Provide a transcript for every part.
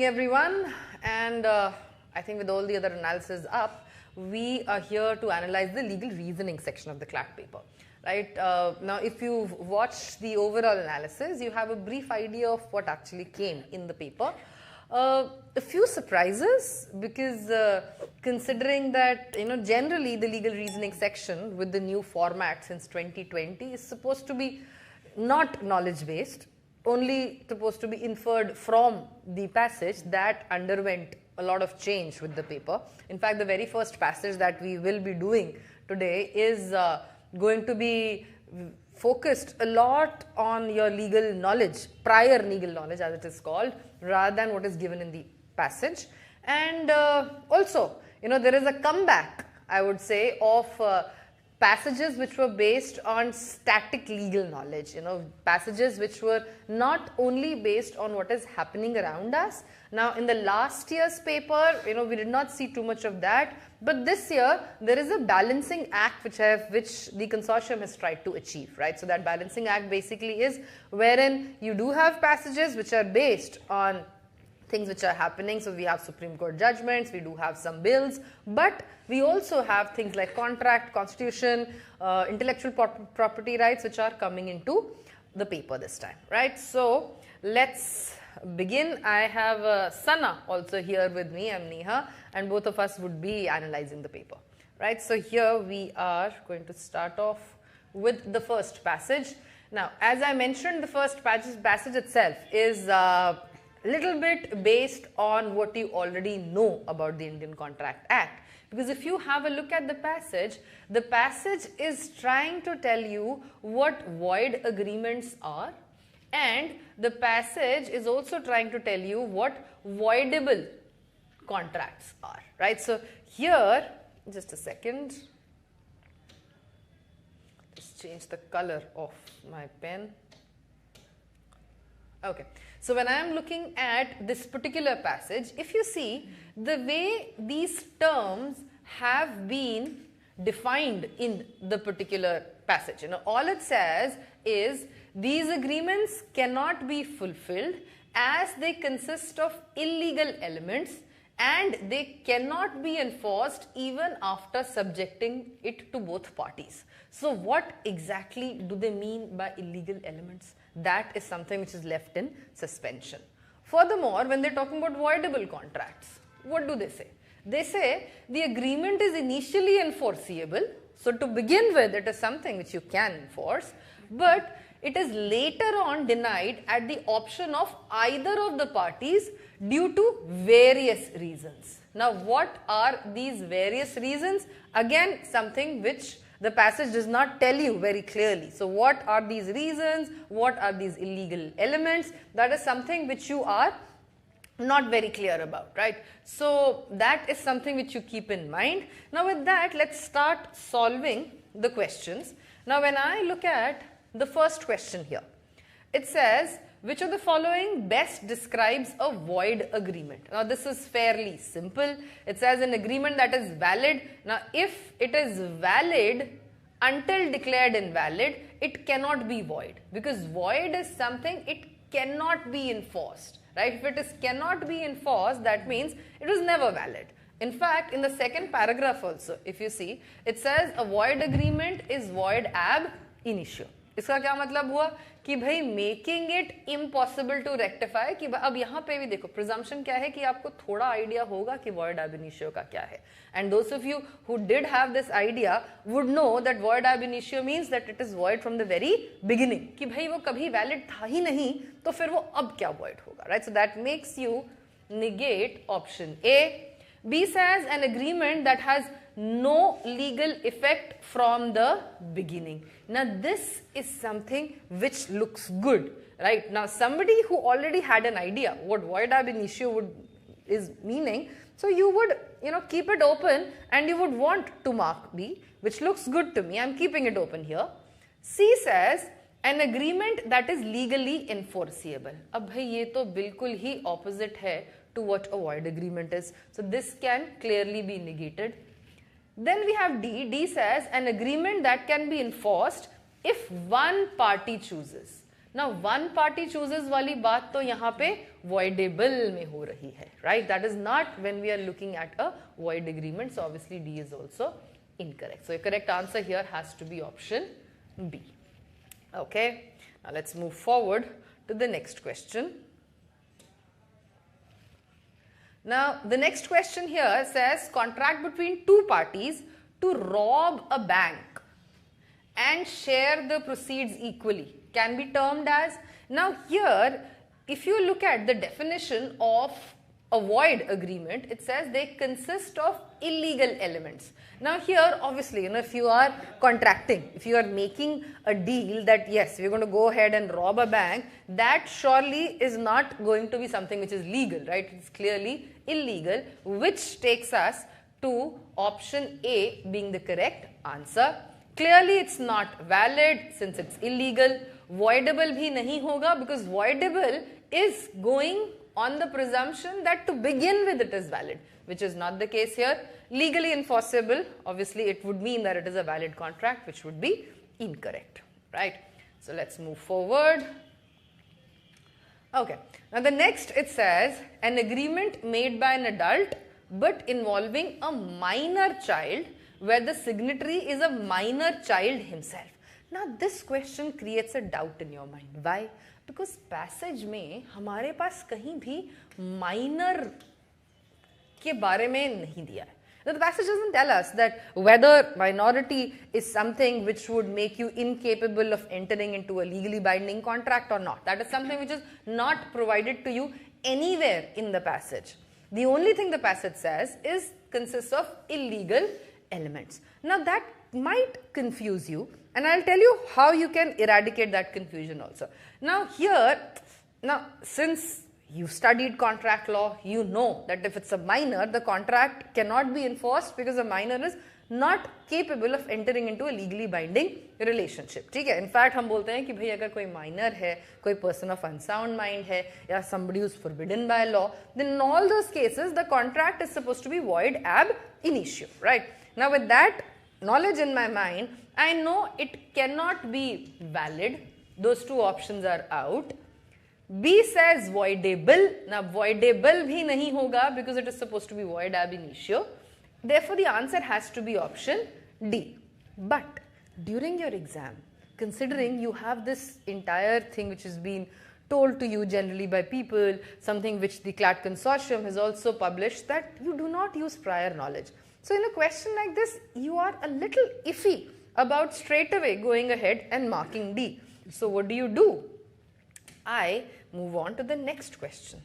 evening, everyone. And I think with all the other analysis up, we are here to analyze the legal reasoning section of the CLAT paper. Right? Now, if you've watched the overall analysis, you have a brief idea of what actually came in the paper. A few surprises, because considering that generally the legal reasoning section with the new format since 2020 is supposed to be not knowledge based, only supposed to be inferred from the passage that underwent a lot of change with the paper. In fact, the very first passage that we will be doing today is going to be focused a lot on your legal knowledge, prior legal knowledge as it is called, rather than what is given in the passage. And also, there is a comeback, I would say, of passages which were based on static legal knowledge, passages which were not only based on what is happening around us. Now, in the last year's paper, we did not see too much of that, but this year there is a balancing act which the consortium has tried to achieve, right? So that balancing act basically is wherein you do have passages which are based on things which are happening. So we have Supreme Court judgments, we do have some bills, but we also have things like contract, constitution, intellectual property rights which are coming into the paper this time, right? So let's begin. I have Sana also here with me. I'm Neha, and both of us would be analyzing the paper, right? So here we are going to start off with the first passage. Now, as I mentioned, the first passage itself is little bit based on what you already know about the Indian Contract Act. Because if you have a look at the passage is trying to tell you what void agreements are, and the passage is also trying to tell you what voidable contracts are, right? So here, just a second, just change the color of my pen. Okay, so when I am looking at this particular passage, if you see the way these terms have been defined in the particular passage, all it says is these agreements cannot be fulfilled as they consist of illegal elements and they cannot be enforced even after subjecting it to both parties. So what exactly do they mean by illegal elements? That is something which is left in suspension. Furthermore, when they're talking about voidable contracts, what do they say? They say the agreement is initially enforceable. So to begin with, it is something which you can enforce, but it is later on denied at the option of either of the parties due to various reasons. Now, what are these various reasons? Again, something which the passage does not tell you very clearly. So what are these reasons? What are these illegal elements? That is something which you are not very clear about, right? So that is something which you keep in mind. Now with that, let's start solving the questions. Now when I look at the first question here, it says, which of the following best describes a void agreement? Now this is fairly simple. It says an agreement that is valid. Now if it is valid until declared invalid, it cannot be void, because void is something it cannot be enforced, right? If it is cannot be enforced, that means it was never valid. In fact, in the second paragraph also, if you see, it says a void agreement is void ab initio. इसका क्या मतलब हुआ कि भाई making it impossible to rectify, कि अब यहाँ पे भी देखो प्रिजम्पशन क्या है कि आपको थोड़ा आइडिया होगा कि void ab initio का क्या है, and those of you who did have this idea would know that void ab initio means that it is void from the very beginning, कि भाई वो कभी valid था ही नहीं तो फिर वो अब क्या void होगा, right? So that makes you negate option A. B says an agreement that has no legal effect from the beginning. Now this is something which looks good, right? Now somebody who already had an idea what void ab initio is meaning, so you would keep it open and you would want to mark B, which looks good to me. I'm keeping it open here. C says an agreement that is legally enforceable. अब भाई ये तो बिल्कुल ही opposite है to what a void agreement is. So this can clearly be negated. Then we have D. D says an agreement that can be enforced if one party chooses. Now one party chooses वाली बात तो यहाँ पे voidable में हो रही है, right? That is not when we are looking at a void agreement. So obviously D is also incorrect. So your correct answer here has to be option B. Okay. Now let's move forward to the next question. Now the next question here says contract between two parties to rob a bank and share the proceeds equally can be termed as. Now here if you look at the definition of a void agreement, it says they consist of illegal elements. Now here obviously, if you are contracting, if you are making a deal that yes, we're going to go ahead and rob a bank, that surely is not going to be something which is legal, right? It's clearly illegal, which takes us to option A being the correct answer. Clearly it's not valid since it's illegal. Voidable bhi nahi hoga because voidable is going on the presumption that to begin with it is valid, which is not the case here. Legally enforceable, obviously it would mean that it is a valid contract, which would be incorrect, right? So let's move forward. Okay, now the next it says an agreement made by an adult but involving a minor child where the signatory is a minor child himself. Now this question creates a doubt in your mind. Why? Because passage में हमारे पास कहीं भी minor के बारे में नहीं दिया है. Now the passage doesn't tell us that whether minority is something which would make you incapable of entering into a legally binding contract or not. That is something which is not provided to you anywhere in the passage. The only thing the passage says is consists of illegal elements. Now that might confuse you, and I'll tell you how you can eradicate that confusion also. Now here, since you studied contract law, you know that if it's a minor, the contract cannot be enforced because a minor is not capable of entering into a legally binding relationship. ठीक है? In fact, हम बोलते हैं कि भाई अगर कोई minor है, कोई person of unsound mind है, या somebody who's forbidden by law, then in all those cases, the contract is supposed to be void ab initio, right? Now with that knowledge in my mind, I know it cannot be valid. Those two options are out. B says voidable. Now voidable bhi nahi hoga because it is supposed to be void ab initio. Therefore the answer has to be option D. But during your exam, considering you have this entire thing which is being told to you generally by people, something which the CLAT consortium has also published, that you do not use prior knowledge. So in a question like this, you are a little iffy about straight away going ahead and marking D. So what do? I move on to the next question.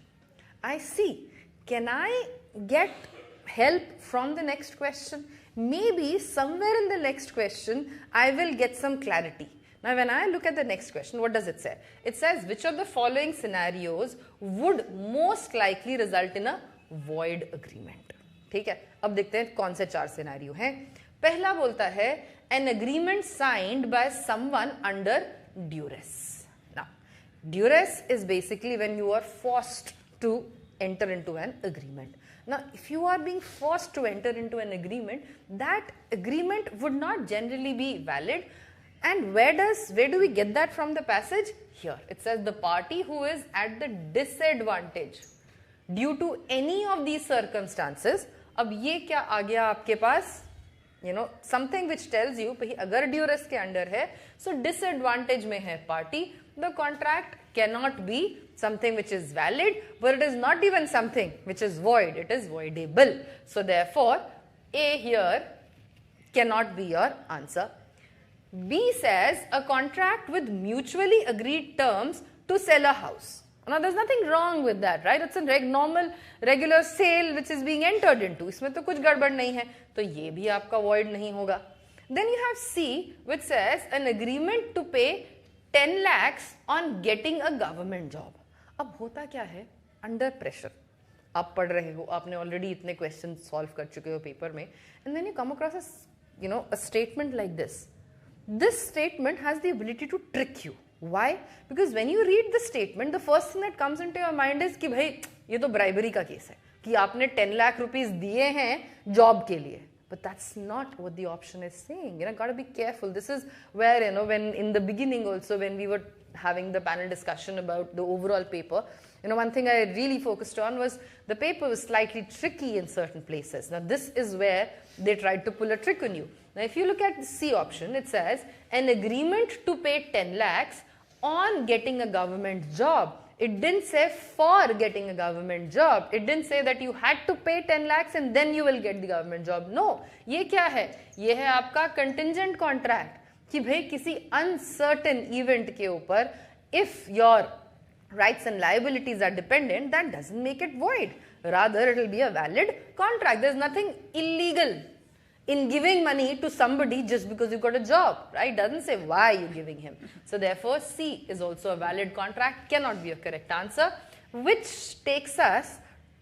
I see, can I get help from the next question? Maybe somewhere in the next question, I will get some clarity. Now when I look at the next question, what does it say? It says, which of the following scenarios would most likely result in a void agreement? ठीक है, अब देखते हैं कौन से 4 scenario हैं. पहला बोलता है an agreement signed by someone under duress. Now, duress is basically when you are forced to enter into an agreement. Now, if you are being forced to enter into an agreement, that agreement would not generally be valid. And where do we get that from the passage? Here, it says the party who is at the disadvantage due to any of these circumstances. अब ये क्या आ गया आपके पास? Something which tells you कि अगर duress के under है, so disadvantage में है party, the contract cannot be something which is valid, but it is not even something which is void, it is voidable. So therefore, A here cannot be your answer. B says a contract with mutually agreed terms to sell a house. Now there's nothing wrong with that, right? It's a normal regular sale which is being entered into. इसमें तो कुछ गड़बड़ नहीं है, तो ये भी आपका void नहीं होगा. Then you have C which says an agreement to pay 10 lakhs on getting a government job. अब होता क्या है? Under pressure. आप पढ़ रहे हो, आपने already इतने questions solve कर चुके हो paper में, and then you come across a statement like this. This statement has the ability to trick you. Why? Because when you read the statement, the first thing that comes into your mind is कि भाई ये तो bribery का case है कि आपने 10 lakh rupees दिए हैं जॉब के लिए. But that's not what the option is saying. Got to be careful. This is where, when in the beginning also, when we were having the panel discussion about the overall paper, one thing I really focused on was the paper was slightly tricky in certain places. Now, this is where they tried to pull a trick on you. Now, if you look at the C option, it says an agreement to pay 10 lakhs on getting a government job. It didn't say for getting a government job. It didn't say that you had to pay 10 lakhs and then you will get the government job. No, ये क्या है? ये है आपका contingent contract कि भाई किसी uncertain event के ऊपर if your rights and liabilities are dependent, that doesn't make it void. Rather, it will be a valid contract. There's nothing illegal in giving money to somebody just because you got a job, right? Doesn't say why you're giving him. So therefore, C is also a valid contract, cannot be a correct answer, which takes us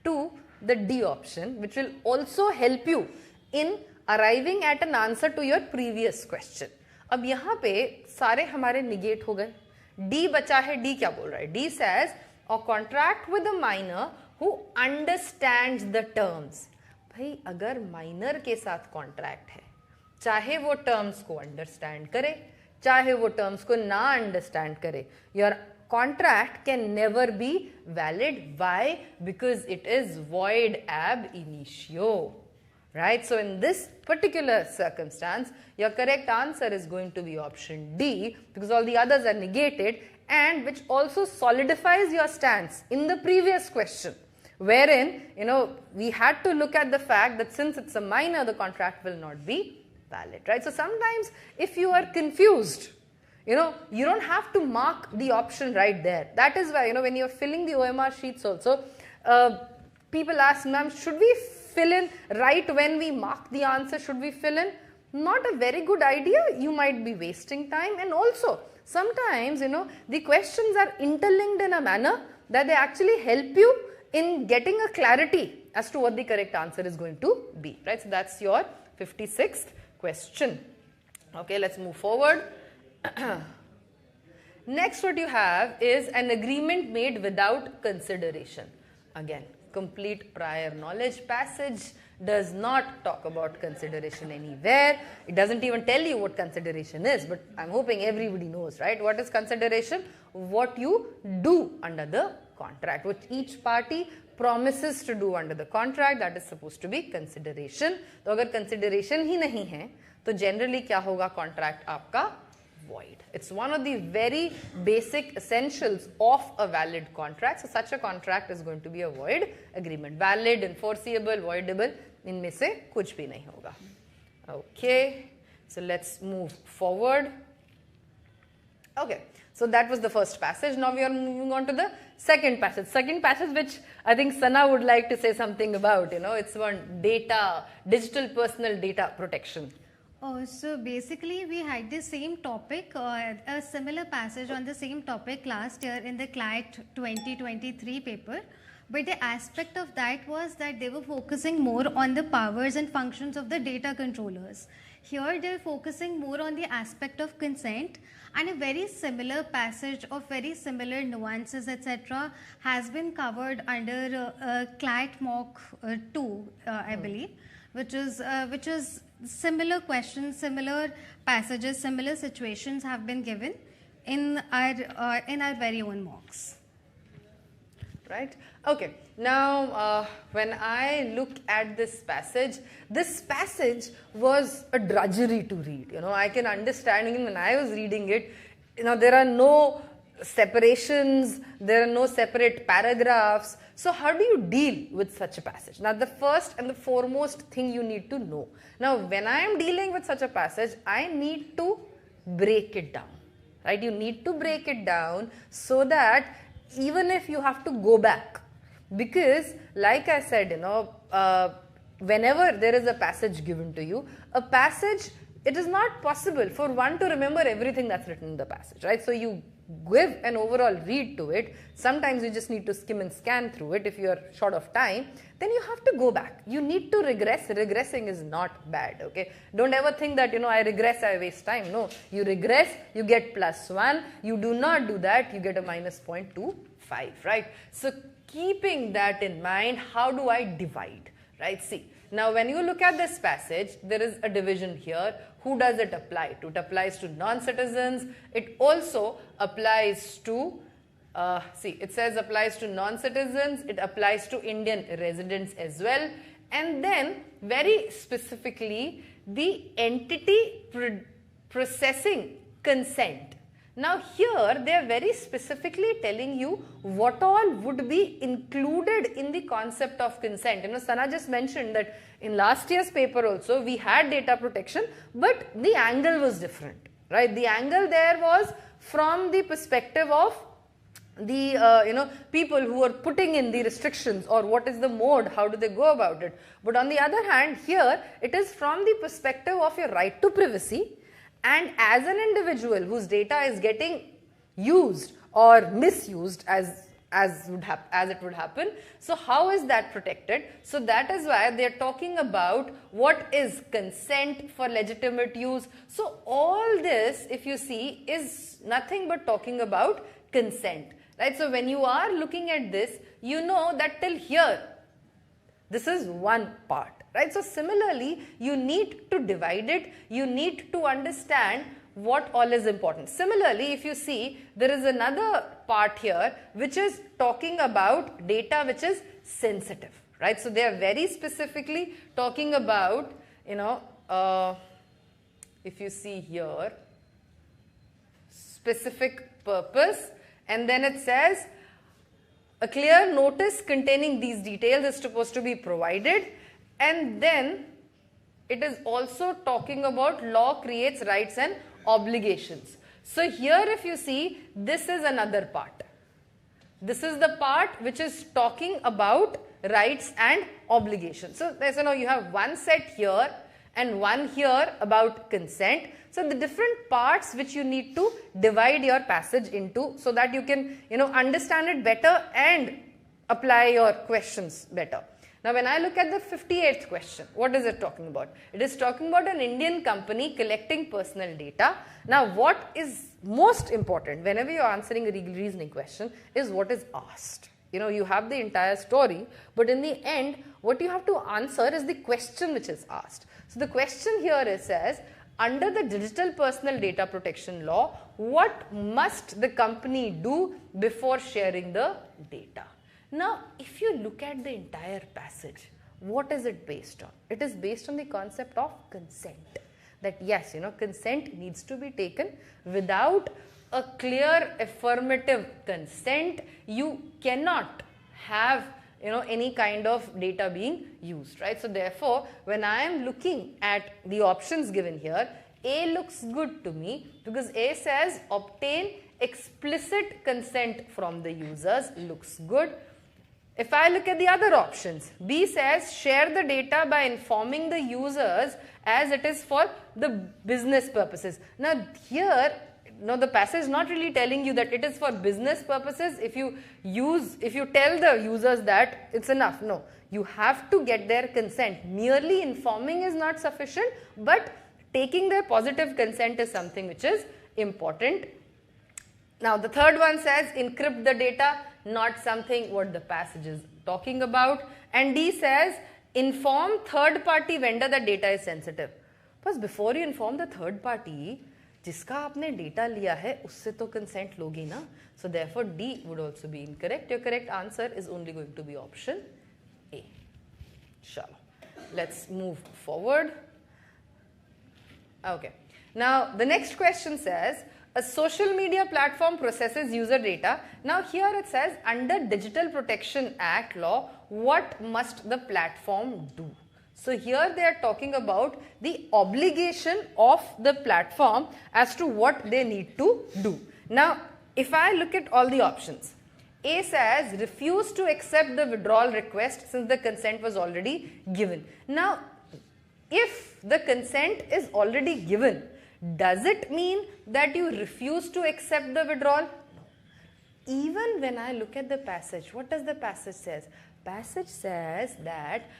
to the D option, which will also help you in arriving at an answer to your previous question. अब यहाँ पे सारे हमारे negate हो गए. D बचा है. D क्या बोल रहा है? D says a contract with a minor who understands the terms. भाई अगर माइनर के साथ कॉन्ट्रैक्ट है, चाहे वो टर्म्स को अंडरस्टैंड करे, चाहे वो टर्म्स को ना अंडरस्टैंड करे, your contract can never be valid. Why? Because it is void एब initio, right? So in this particular circumstance, your correct answer is going to be option D, because all the others are negated, and which also solidifies your stance in the previous question, wherein, we had to look at the fact that since it's a minor, the contract will not be valid, right? So sometimes if you are confused, you don't have to mark the option right there. That is why, when you're filling the OMR sheets also, people ask, ma'am, should we fill in right when we mark the answer? Should we fill in? Not a very good idea. You might be wasting time, and also sometimes, the questions are interlinked in a manner that they actually help you in getting a clarity as to what the correct answer is going to be, right? So that's your 56th question. Okay, let's move forward. Next, what you have is an agreement made without consideration. Again, complete prior knowledge passage, does not talk about consideration anywhere. It doesn't even tell you what consideration is, but I'm hoping everybody knows, right? What is consideration? What you do under the contract, which each party promises to do under the contract, that is supposed to be consideration. तो अगर consideration ही नहीं है, तो generally क्या होगा contract आपका? Void. It's one of the very basic essentials of a valid contract. So such a contract is going to be a void agreement. Valid, enforceable, voidable, इनमें से कुछ भी नहीं होगा. Okay, so let's move forward. Okay, so that was the first passage. Now we are moving on to the second passage. Second passage, which I think Sana would like to say something about. It's one data, digital personal data protection. Oh, so basically we had the same topic, a similar passage on the same topic last year in the CLAT 2023 paper. But the aspect of that was that they were focusing more on the powers and functions of the data controllers. Here they are focusing more on the aspect of consent, and a very similar passage of very similar nuances, etc. has been covered under CLAT Mock 2, I believe, which is similar questions, similar passages, similar situations have been given in our very own mocks. Right? Okay. Now, when I look at this passage was a drudgery to read. I can understand, even when I was reading it, there are no separations, there are no separate paragraphs. So how do you deal with such a passage? Now, the first and the foremost thing you need to know. Now, when I am dealing with such a passage, I need to break it down, right? You need to break it down so that even if you have to go back, because like I said, whenever there is a passage given to you, a passage, it is not possible for one to remember everything that's written in the passage, right? So you give an overall read to it. Sometimes you just need to skim and scan through it if you are short of time. Then you have to go back. You need to regress. Regressing is not bad, okay? Don't ever think that, I regress, I waste time. No, you regress, you get +1. You do not do that, you get a -0.25, right? So keeping that in mind, how do I divide, right? See, Now when you look at this passage, there is a division here. Who does it apply to? It applies to non-citizens. It also applies to, it says applies to non-citizens. It applies to Indian residents as well. And then very specifically, the entity processing consent. Now here they are very specifically telling you what all would be included in the concept of consent. Sana just mentioned that in last year's paper also we had data protection, but the angle was different, right? The angle there was from the perspective of the people who are putting in the restrictions, or what is the mode, how do they go about it. But on the other hand, here it is from the perspective of your right to privacy. And as an individual whose data is getting used or misused as it would happen, so how is that protected? So that is why they are talking about what is consent for legitimate use. So all this, if you see, is nothing but talking about consent, right? So when you are looking at this, you know that till here, this is one part. Right? So similarly, you need to divide it, you need to understand what all is important. Similarly, if you see, there is another part here which is talking about data which is sensitive, right? So they are very specifically talking about, if you see here, specific purpose, and then it says a clear notice containing these details is supposed to be provided. And then it is also talking about law creates rights and obligations. So here if you see, this is another part. This is the part which is talking about rights and obligations. So there's, you have one set here and one here about consent. So the different parts which you need to divide your passage into so that you can, understand it better and apply your questions better. Now when I look at the 58th question, what is it talking about? It is talking about an Indian company collecting personal data. Now what is most important whenever you are answering a reasoning question is what is asked. You have the entire story, but in the end, what you have to answer is the question which is asked. So the question here says, under the Digital Personal Data Protection Law, what must the company do before sharing the data? Now, if you look at the entire passage, what is it based on? It is based on the concept of consent. That yes, consent needs to be taken. Without a clear affirmative consent, you cannot have any kind of data being used, right? So therefore, when I am looking at the options given here, A looks good to me because A says obtain explicit consent from the users, looks good. If I look at the other options, B says share the data by informing the users as it is for the business purposes. Now here, the passage is not really telling you that it is for business purposes. If you tell the users that, it's enough. No, you have to get their consent. Merely informing is not sufficient, but taking their positive consent is something which is important. Now the third one says encrypt the data, not something what the passage is talking about. And D says inform third party vendor that data is sensitive. But before you inform the third party, जिसका आपने data लिया है उससे तो consent लोगी ना. So therefore D would also be incorrect. Your correct answer is only going to be option A. Sure. Let's move forward. Okay. Now the next question says a social media platform processes user data. Now here it says under Digital Protection Act law, what must the platform do? So here they are talking about the obligation of the platform as to what they need to do. Now if I look at all the options, A says refuse to accept the withdrawal request since the consent was already given. Now if the consent is already given, does it mean that you refuse to accept the withdrawal? No. Even when I look at the passage, what does the passage says? Passage says that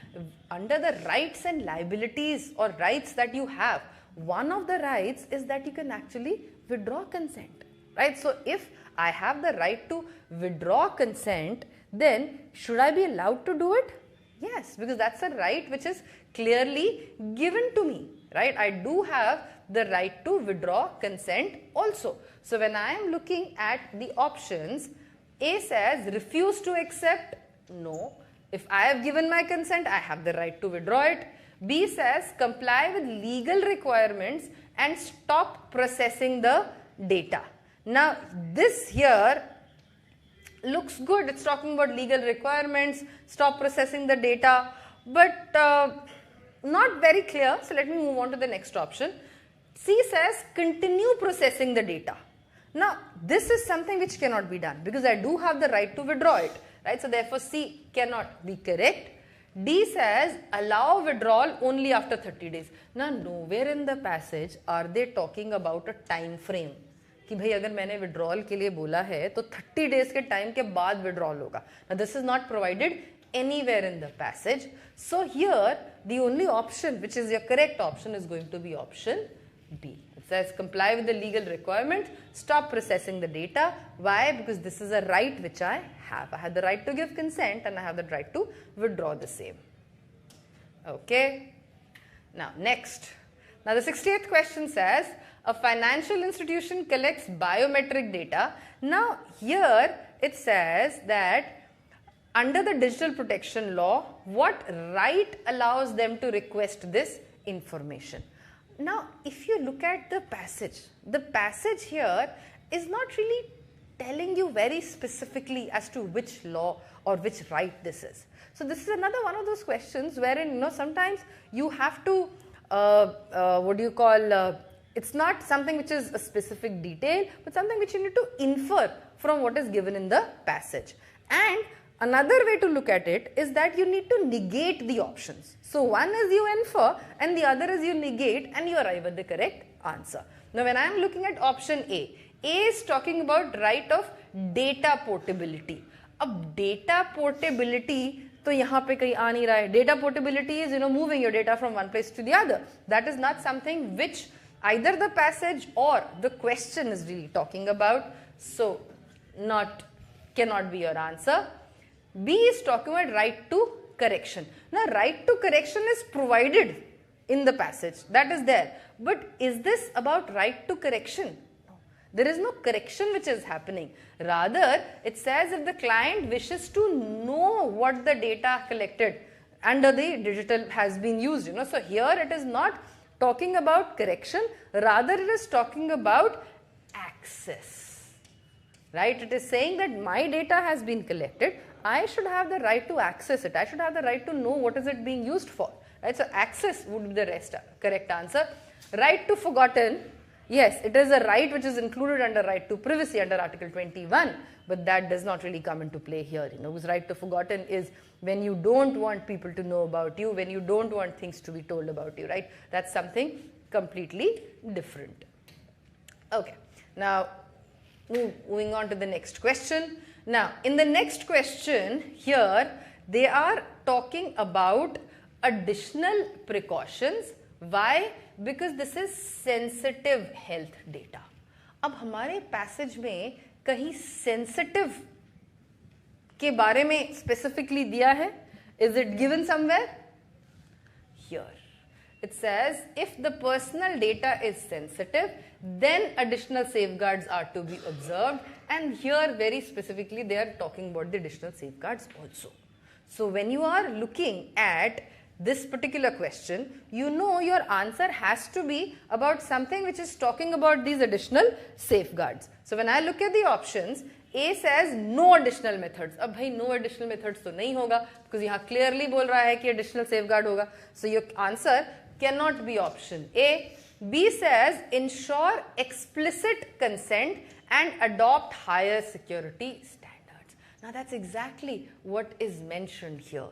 under the rights and liabilities or rights that you have, one of the rights is that you can actually withdraw consent, right? So if I have the right to withdraw consent, then should I be allowed to do it? Yes, because that's a right which is clearly given to me, right? I do have the right to withdraw consent also. So when I am looking at the options, A says refuse to accept, no. If I have given my consent, I have the right to withdraw it. B says comply with legal requirements and stop processing the data. Now this here looks good. It's talking about legal requirements, stop processing the data, but not very clear. So let me move on to the next option. C says continue processing the data. Now this is something which cannot be done because I do have the right to withdraw it, right? So therefore C cannot be correct. D says allow withdrawal only after 30 days. Now nowhere in the passage are they talking about a time frame कि भाई अगर मैंने withdrawal के लिए बोला है तो 30 days के time के बाद withdrawal होगा. Now this is not provided anywhere in the passage. So here the only option which is your correct option is going to be option B. It says comply with the legal requirements, stop processing the data. Why? Because this is a right which I have. I have the right to give consent and I have the right to withdraw the same. Okay. Now next. Now the 68th question says a financial institution collects biometric data. Now here it says that under the digital protection law, what right allows them to request this information? Now if you look at the passage here is not really telling you very specifically as to which law or which right this is. So this is another one of those questions wherein sometimes you have to it's not something which is a specific detail, but something which you need to infer from what is given in the passage. And another way to look at it is that you need to negate the options. So one is you infer and the other is you negate and you arrive at the correct answer. Now when I am looking at option A is talking about right of data portability. Ab data portability तो यहाँ पे कहीं आ नहीं रहा है. Data portability is moving your data from one place to the other. That is not something which either the passage or the question is really talking about. So cannot be your answer. B is talking about right to correction. Now right to correction is provided in the passage. That is there. But is this about right to correction? There is no correction which is happening. Rather, it says if the client wishes to know what the data collected under the digital has been used. So here it is not talking about correction. Rather, it is talking about access. Right? It is saying that my data has been collected. I should have the right to access it. I should have the right to know what is it being used for. Right? So access would be the correct answer. Right to forgotten. Yes, it is a right which is included under right to privacy under Article 21, but that does not really come into play here. Because right to forgotten is when you don't want people to know about you, when you don't want things to be told about you, right? That's something completely different. Okay, now moving on to the next question. Now, in the next question here, they are talking about additional precautions. Why? Because this is sensitive health data. अब हमारे passage में कहीं sensitive के बारे में specifically दिया है? Is it given somewhere? Here. It says if the personal data is sensitive, then additional safeguards are to be observed. And here very specifically they are talking about the additional safeguards also. So when you are looking at this particular question, your answer has to be about something which is talking about these additional safeguards. So when I look at the options, A says no additional methods. अब भाई no additional methods तो नहीं होगा because यहाँ clearly बोल रहा है कि additional safeguard होगा. So your answer cannot be option A. B says ensure explicit consent and adopt higher security standards. Now that's exactly what is mentioned here.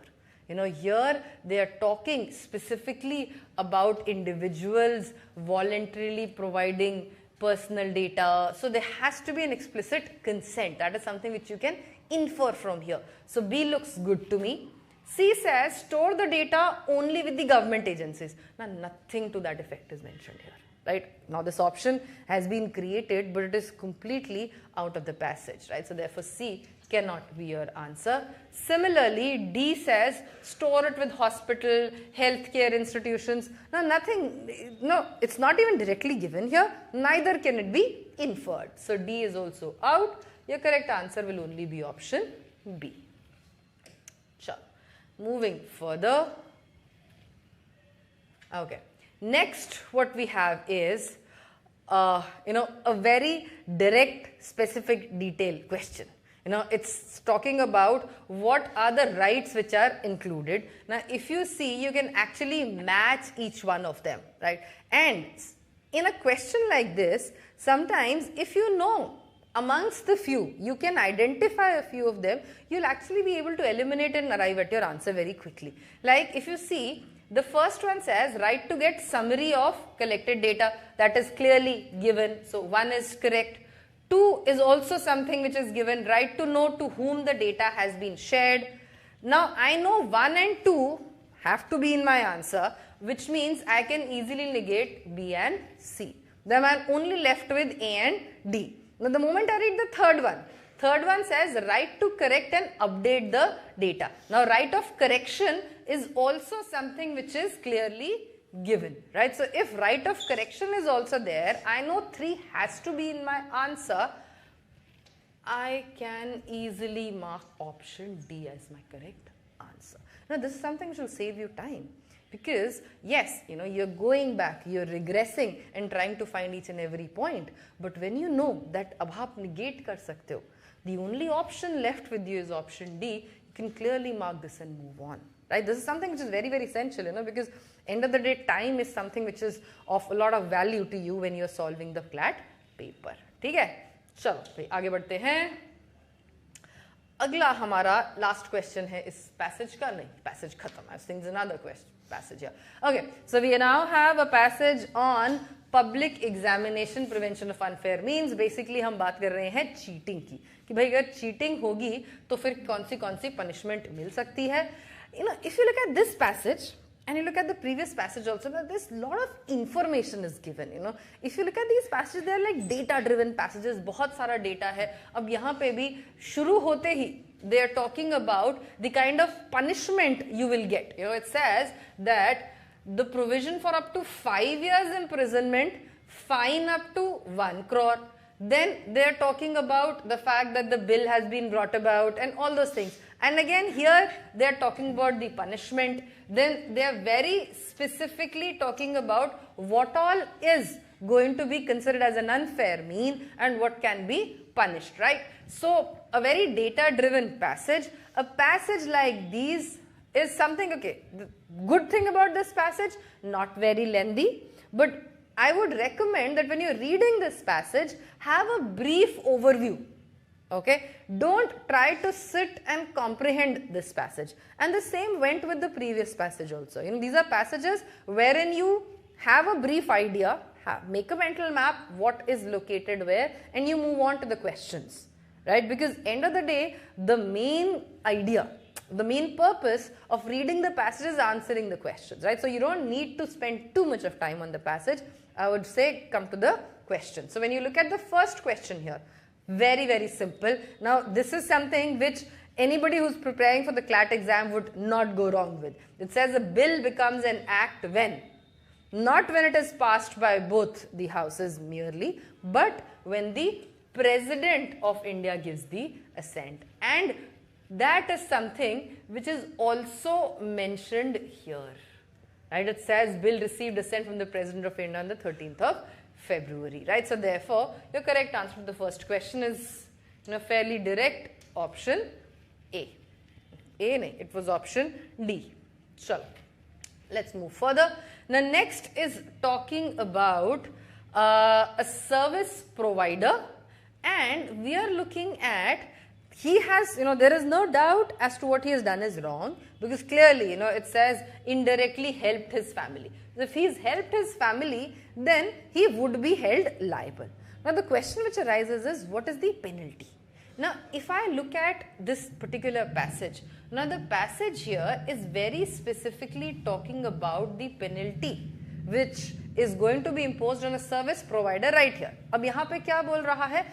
Here they are talking specifically about individuals voluntarily providing personal data. So there has to be an explicit consent. That is something which you can infer from here. So B looks good to me. C says store the data only with the government agencies. Now nothing to that effect is mentioned here. Right? Now this option has been created, but it is completely out of the passage. Right? So therefore C cannot be your answer. Similarly, D says store it with hospital, healthcare institutions. Now nothing, no, it's not even directly given here, neither can it be inferred. So D is also out. Your correct answer will only be option B. Sure. Moving further. Okay. Next what we have is a very direct, specific, detailed question. It's talking about what are the rights which are included. Now, if you see, you can actually match each one of them, right? And in a question like this, sometimes if you know amongst the few, you can identify a few of them, you'll actually be able to eliminate and arrive at your answer very quickly. Like if you see, the first one says right to get summary of collected data. That is clearly given. So 1 is correct. 2 is also something which is given, right to know to whom the data has been shared. Now I know 1 and 2 have to be in my answer, which means I can easily negate B and C. Then I am only left with A and D. Now the moment I read the third one says right to correct and update the data. Now right of correction is also something which is clearly given, right? So if right of correction is also there, I know 3 has to be in my answer. I can easily mark option D as my correct answer. Now this is something which will save you time, because yes, you're going back, you're regressing and trying to find each and every point, but when you know that ab aap negate kar sakte ho, the only option left with you is option D, you can clearly mark this and move on. Right? This is something which is very, very essential, because end of the day, time is something which is of a lot of value to you when you're solving the CLAT paper. ठीक है? चलो भाई आगे बढ़ते हैं. अगला हमारा last question है इस passage का. नहीं, passage खत्म. I think another question passage here. Okay, so we now have a passage on public examination prevention of unfair means. Basically हम बात कर रहे हैं cheating की, कि भाई अगर cheating होगी तो फिर कौन सी punishment मिल सकती है. If you look at this passage and you look at the previous passage also, there's a lot of information is given. If you look at these passages, they are like data driven passages. बहुत सारा data है. अब यहाँ पे भी शुरू होते ही they are talking about the kind of punishment you will get. It says that the provision for up to 5 years imprisonment, fine up to 1 crore. Then they are talking about the fact that the bill has been brought about and all those things. And again here they are talking about the punishment. Then they are very specifically talking about what all is going to be considered as an unfair mean and what can be punished, right? So a very data driven passage. A passage like these is something, okay, the good thing about this passage, not very lengthy, but I would recommend that when you're reading this passage, have a brief overview. Okay, don't try to sit and comprehend this passage. And the same went with the previous passage also. These are passages wherein you have a brief idea, make a mental map, what is located where, and you move on to the questions, right? Because end of the day, the main idea, the main purpose of reading the passage is answering the questions, right? So you don't need to spend too much of time on the passage. I would say come to the question. So when you look at the first question here, very, very simple. Now this is something which anybody who's preparing for the CLAT exam would not go wrong with. It says a bill becomes an act when? Not when it is passed by both the houses merely, but when the President of India gives the assent. And that is something which is also mentioned here. Right? It says bill received assent from the President of India on the 13th of February. Right? So therefore, your correct answer to the first question is fairly direct, option A. It was option D. Chalo. Let's move further. Now next is talking about a service provider, and we are looking at, he has, there is no doubt as to what he has done is wrong, because clearly, it says indirectly helped his family. So if he's helped his family, then he would be held liable. Now the question which arises is, what is the penalty? Now if I look at this particular passage, now the passage here is very specifically talking about the penalty which is going to be imposed on a service provider right here. अब यहाँ पे क्या बोल रहा है,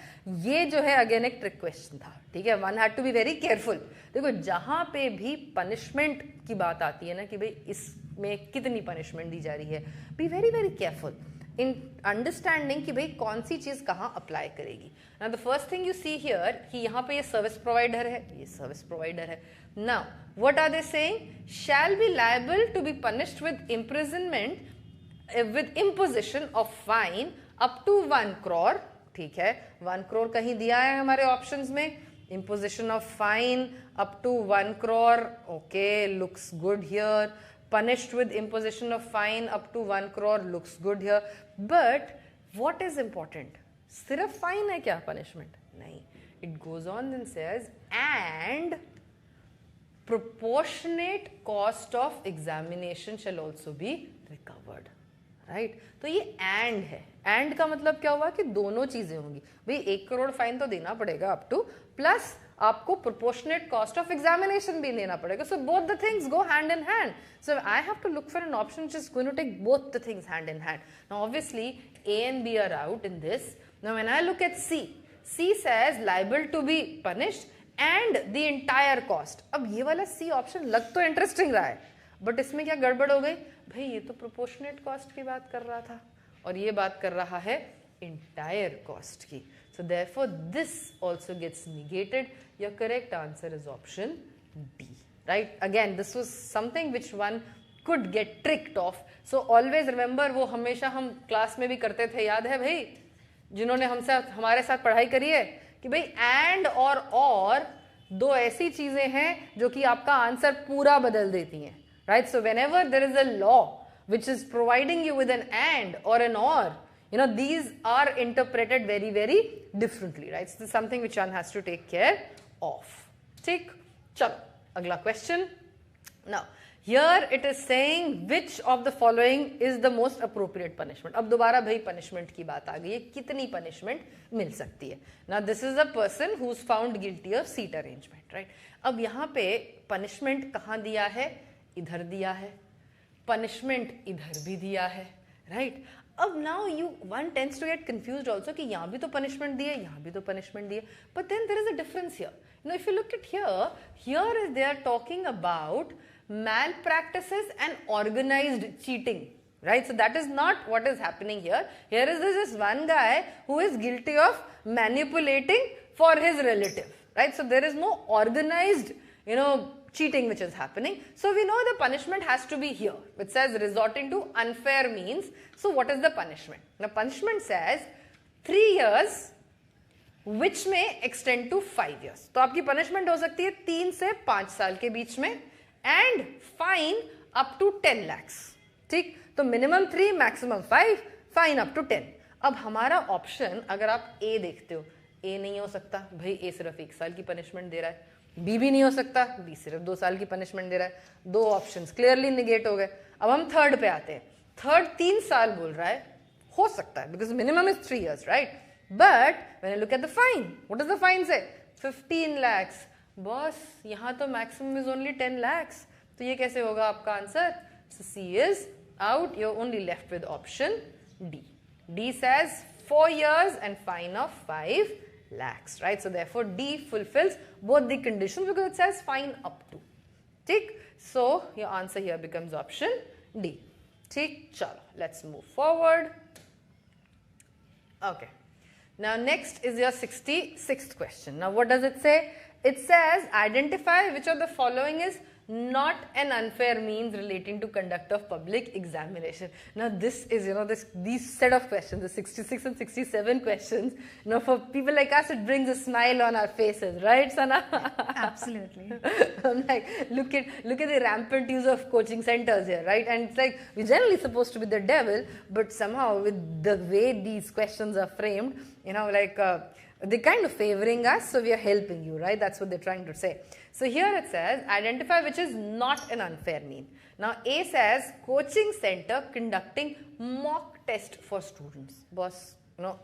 ये जो है अगेन एक ट्रिक क्वेश्चन था, ठीक है. One had to be very careful. देखो जहां पे भी पनिशमेंट की बात आती है ना कि भाई इसमें कितनी पनिशमेंट दी जा रही है, be very very careful in understanding कि भाई कौन सी चीज कहाँ अप्लाई करेगी. Now the first thing you see here कि यहाँ पे ये सर्विस प्रोवाइडर है, ये सर्विस प्रोवाइडर है. Now what are they saying, shall be liable to be punished with imprisonment with imposition of fine up to 1 crore. ठीक है, 1 crore कहीं दिया है हमारे ऑप्शंस में. imposition of fine up to 1 crore. okay, looks good here. punished with imposition of fine up to 1 crore looks good here. but what is important, सिर्फ fine है क्या punishment? नहीं. it goes on and says and proportionate cost of examination shall also be recovered. Right तो ये and है. And का मतलब क्या हुआ कि दोनों चीजें होंगी. भाई 1 करोड़ फाइन तो देना पड़ेगा अप टू, प्लस आपको प्रोपोर्शनेट कॉस्ट ऑफ एग्जामिनेशन भी देना पड़ेगा. So both the things go hand in hand. So I have to look for an option which is going to take both the things hand in hand. Now obviously A and B are out in this. Now when I look at C, C says liable to be punished and the entire cost. अब ये वाला C option लग तो interesting रहा है, but इसमें क्या गड़बड़ हो गई, भाई ये तो प्रोपोर्शनेट कॉस्ट की बात कर रहा था और ये बात कर रहा है इंटायर कॉस्ट की. So therefore this also gets negated. Your correct answer is option D. Right, again this was something which one could get tricked off. So always remember, वो हमेशा हम क्लास में भी करते थे, याद है भाई जिन्होंने हमसे हमारे साथ पढ़ाई करी है, कि भाई एंड और दो ऐसी चीजें हैं जो कि आपका आंसर पूरा बदल देती हैं. Right, so whenever there is a law which is providing you with an and or an or, you know, these are interpreted very very differently, right? So this is something which one has to take care of. ठीक, चलो अगला question. Now here it is saying which of the following is the most appropriate punishment. अब दोबारा भाई punishment की बात आ गई है, कितनी punishment मिल सकती है. Now this is a person who is found guilty of seat arrangement, right? अब यहाँ पे punishment कहाँ दिया है, इधर दिया है. पनिशमेंट इधर भी दिया है. राइट, अब now you one tends to get confused also कि यहाँ भी तो पनिशमेंट दिए, यहाँ भी तो पनिशमेंट दिए, but then there is a difference here. You know, if you look at here is they are talking about malpractices and organised cheating. Right, so that is not what is happening here. Here is this one guy who is guilty of manipulating for his relative. Right, so there is no organized, you know, cheating which is happening. So we know the punishment has to be here. It says resorting to unfair means. So what is the punishment? The punishment says 3 years which may extend to 5 years. तो आपकी punishment हो सकती है 3 से 5 साल के बीच में and fine up to 10 lakhs. ठीक, तो minimum 3, maximum 5, fine up to 10. अब हमारा ऑप्शन अगर आप A देखते हो, A नहीं हो सकता, भाई A सिर्फ 1 साल की punishment दे रहा है. बी भी नहीं हो सकता, बी सिर्फ 2 साल की पनिशमेंट दे रहा है. 2 ऑप्शंस क्लियरली निगेट हो गए. अब हम थर्ड पे आते हैं. थर्ड 3 साल बोल रहा है, हो सकता है because minimum is 3 years, right. But when I look at the fine, what is the fine से 15 lakhs. बॉस यहाँ तो मैक्सिमम इज ओनली 10 lakhs. तो ये कैसे होगा आपका answer? So C is out. You are only left with option D. D says 4 years and fine of 5 lakhs, right? So therefore D fulfills both the conditions because it says fine up to. ठीक, so your answer here becomes option D. ठीक, चलो let's move forward. Okay, now next is your 66th question. Now what does it say? It says identify which of the following is not an unfair means relating to conduct of public examination. Now this is, you know, these set of questions, the 66 and 67 questions, you know, for people like us, it brings a smile on our faces, right, Sana? Absolutely. I'm like, look at the rampant use of coaching centers here, right? And it's like, we're generally supposed to be the devil, but somehow with the way these questions are framed, you know, like, they're kind of favoring us, so we are helping you, right? That's what they're trying to say. So here it says, identify which is not an unfair mean. Now A says, coaching center conducting mock test for students. Boss, you know,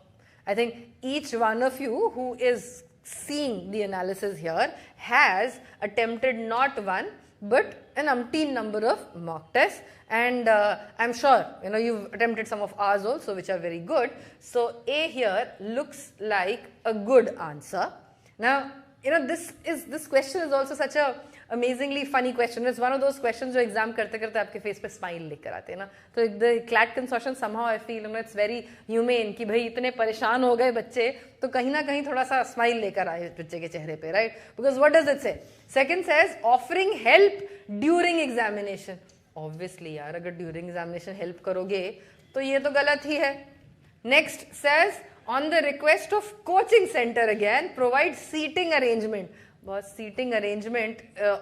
I think each one of you who is seeing the analysis here has attempted not 1, but an umpteen number of mock tests, and I'm sure you've attempted some of ours also, which are very good. So A here looks like a good answer. Now this question is also such a amazingly funny question. It's one of those questions जो exam करते करते आपके face पे smile लेकर आते हैं ना. तो the CLAT consortium somehow I feel it's very humane कि भाई इतने परेशान हो गए बच्चे तो कहीं ना कहीं थोड़ा सा स्माइल लेकर आए बच्चे के चेहरे पे, right? Because what does it say? Second says offering help during examination. Obviously यार अगर during examination help करोगे तो ये तो गलत ही है. Next says on the request of coaching center again provide seating arrangement. But seating arrangement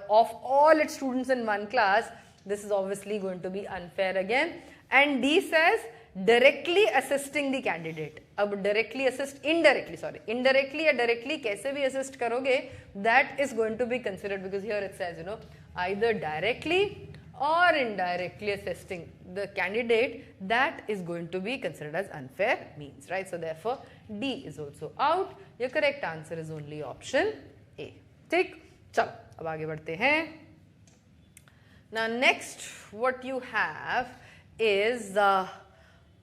of all its students in one class, this is obviously going to be unfair again. And D says directly assisting the candidate. अब directly assist, indirectly या directly कैसे भी assist करोगे, that is going to be considered, because here it says either directly or indirectly assisting the candidate, that is going to be considered as unfair means, right? So therefore D is also out. Your correct answer is only option A. ठीक, चलो अब आगे बढ़ते हैं. Now next what you have is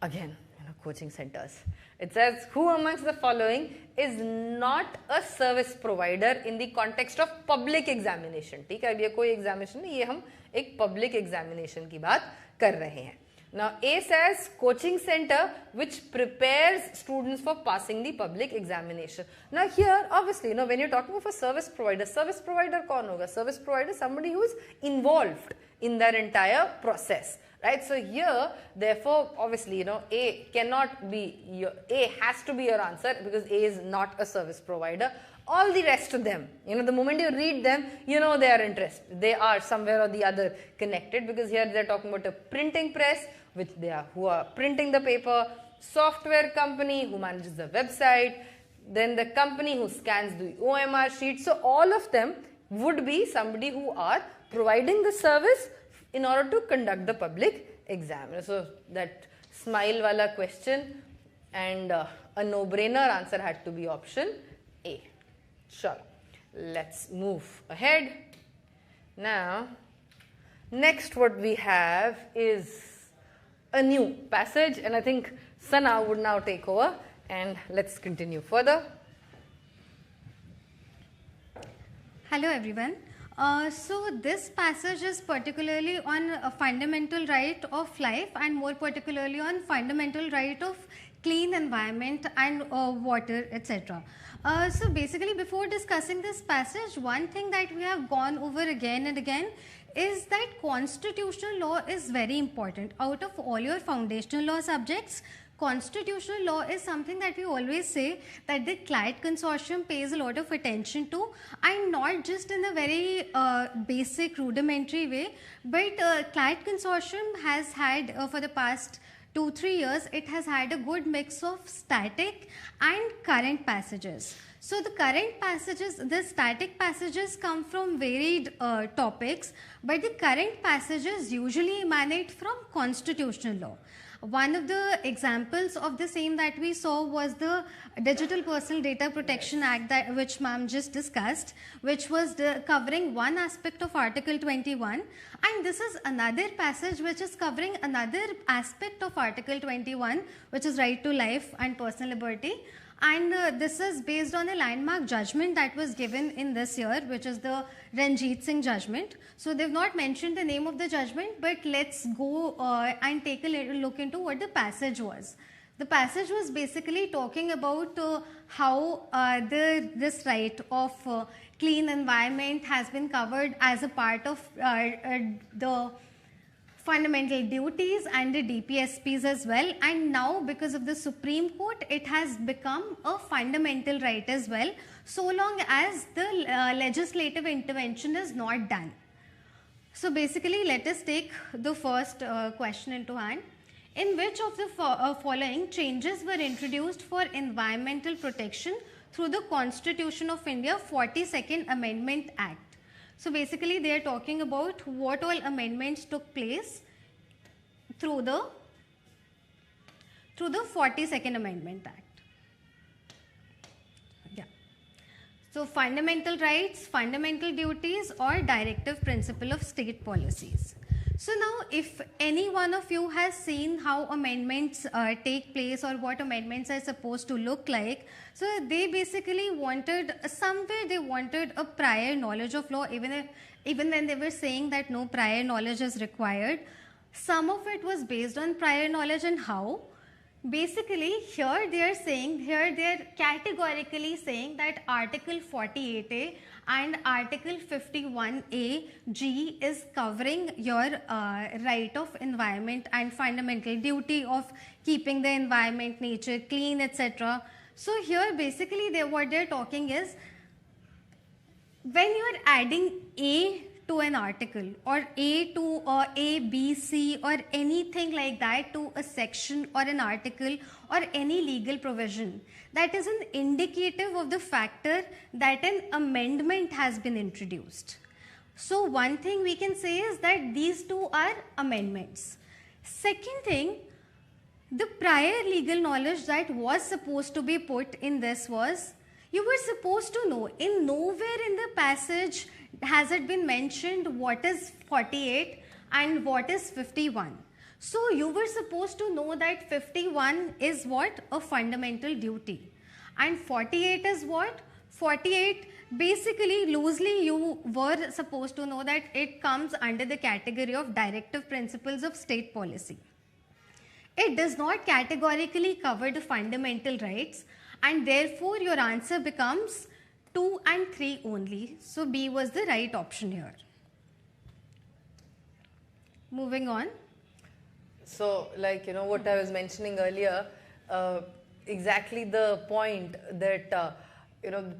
again coaching centers. It says who amongst the following is not a service provider in the context of public examination. ठीक है, अब ये कोई एग्जामिनेशन नहीं, ये हम एक public examination की बात कर रहे हैं. Now A says coaching center which prepares students for passing the public examination. Now here obviously when you're talking of a service provider कौन होगा? Service provider, somebody who is involved in that entire process, right? So here therefore obviously A cannot be A has to be your answer, because A is not a service provider. All the rest of them, the moment you read them, they are interested. They are somewhere or the other connected, because here they are talking about a printing press, who are printing the paper, software company who manages the website, then the company who scans the OMR sheet. So all of them would be somebody who are providing the service in order to conduct the public exam. So that smile wala question and a no-brainer answer had to be option A. Sure. Let's move ahead. Now, next what we have is a new passage, and I think Sana would now take over, and let's continue further. Hello everyone. So this passage is particularly on a fundamental right of life, and more particularly on fundamental right of clean environment and water, etc. So basically, before discussing this passage, one thing that we have gone over again and again is that constitutional law is very important. Out of all your foundational law subjects, constitutional law is something that we always say that the CLAT consortium pays a lot of attention to, and not just in a very basic rudimentary way, but CLAT consortium has had for the past 2-3 years, it has had a good mix of static and current passages. So the current passages, the static passages come from varied topics, but the current passages usually emanate from constitutional law. One of the examples of the same that we saw was the Digital Personal Data Protection Act, which ma'am just discussed, which was covering one aspect of Article 21, and this is another passage which is covering another aspect of Article 21, which is right to life and personal liberty. And this is based on a landmark judgment that was given in this year, which is the Ranjit Singh judgment. So they've not mentioned the name of the judgment, but let's go and take a little look into what the passage was. The passage was basically talking about how this right of clean environment has been covered as a part of the fundamental duties and the DPSPs as well, and now because of the Supreme Court it has become a fundamental right as well, so long as the legislative intervention is not done. So basically let us take the first question into hand. In which of the following changes were introduced for environmental protection through the Constitution of India 42nd Amendment Act? So basically they are talking about what all amendments took place through the 42nd Amendment Act. Yeah. So fundamental rights, fundamental duties, or directive principle of state policies. So now if any one of you has seen how amendments take place or what amendments are supposed to look like, so they basically wanted, somewhere they wanted a prior knowledge of law, even when they were saying that no prior knowledge is required. Some of it was based on prior knowledge. And how? Basically, here they are categorically saying that Article 48A and Article 51A G is covering your right of environment and fundamental duty of keeping the environment, nature clean, etc. So here basically what they're talking is, when you are adding A to an article, or A to A, B, C, or anything like that to a section or an article or any legal provision, that is an indicative of the factor that an amendment has been introduced. So one thing we can say is that these two are amendments. Second thing, the prior legal knowledge that was supposed to be put in this was, you were supposed to know, in nowhere in the passage has it been mentioned what is 48 and what is 51. So you were supposed to know that 51 is what? A fundamental duty. And 48 is what? 48, basically loosely you were supposed to know that it comes under the category of directive principles of state policy. It does not categorically cover the fundamental rights, and therefore your answer becomes 2 and 3 only. So B was the right option here. Moving on. So, like, what I was mentioning earlier, exactly the point that,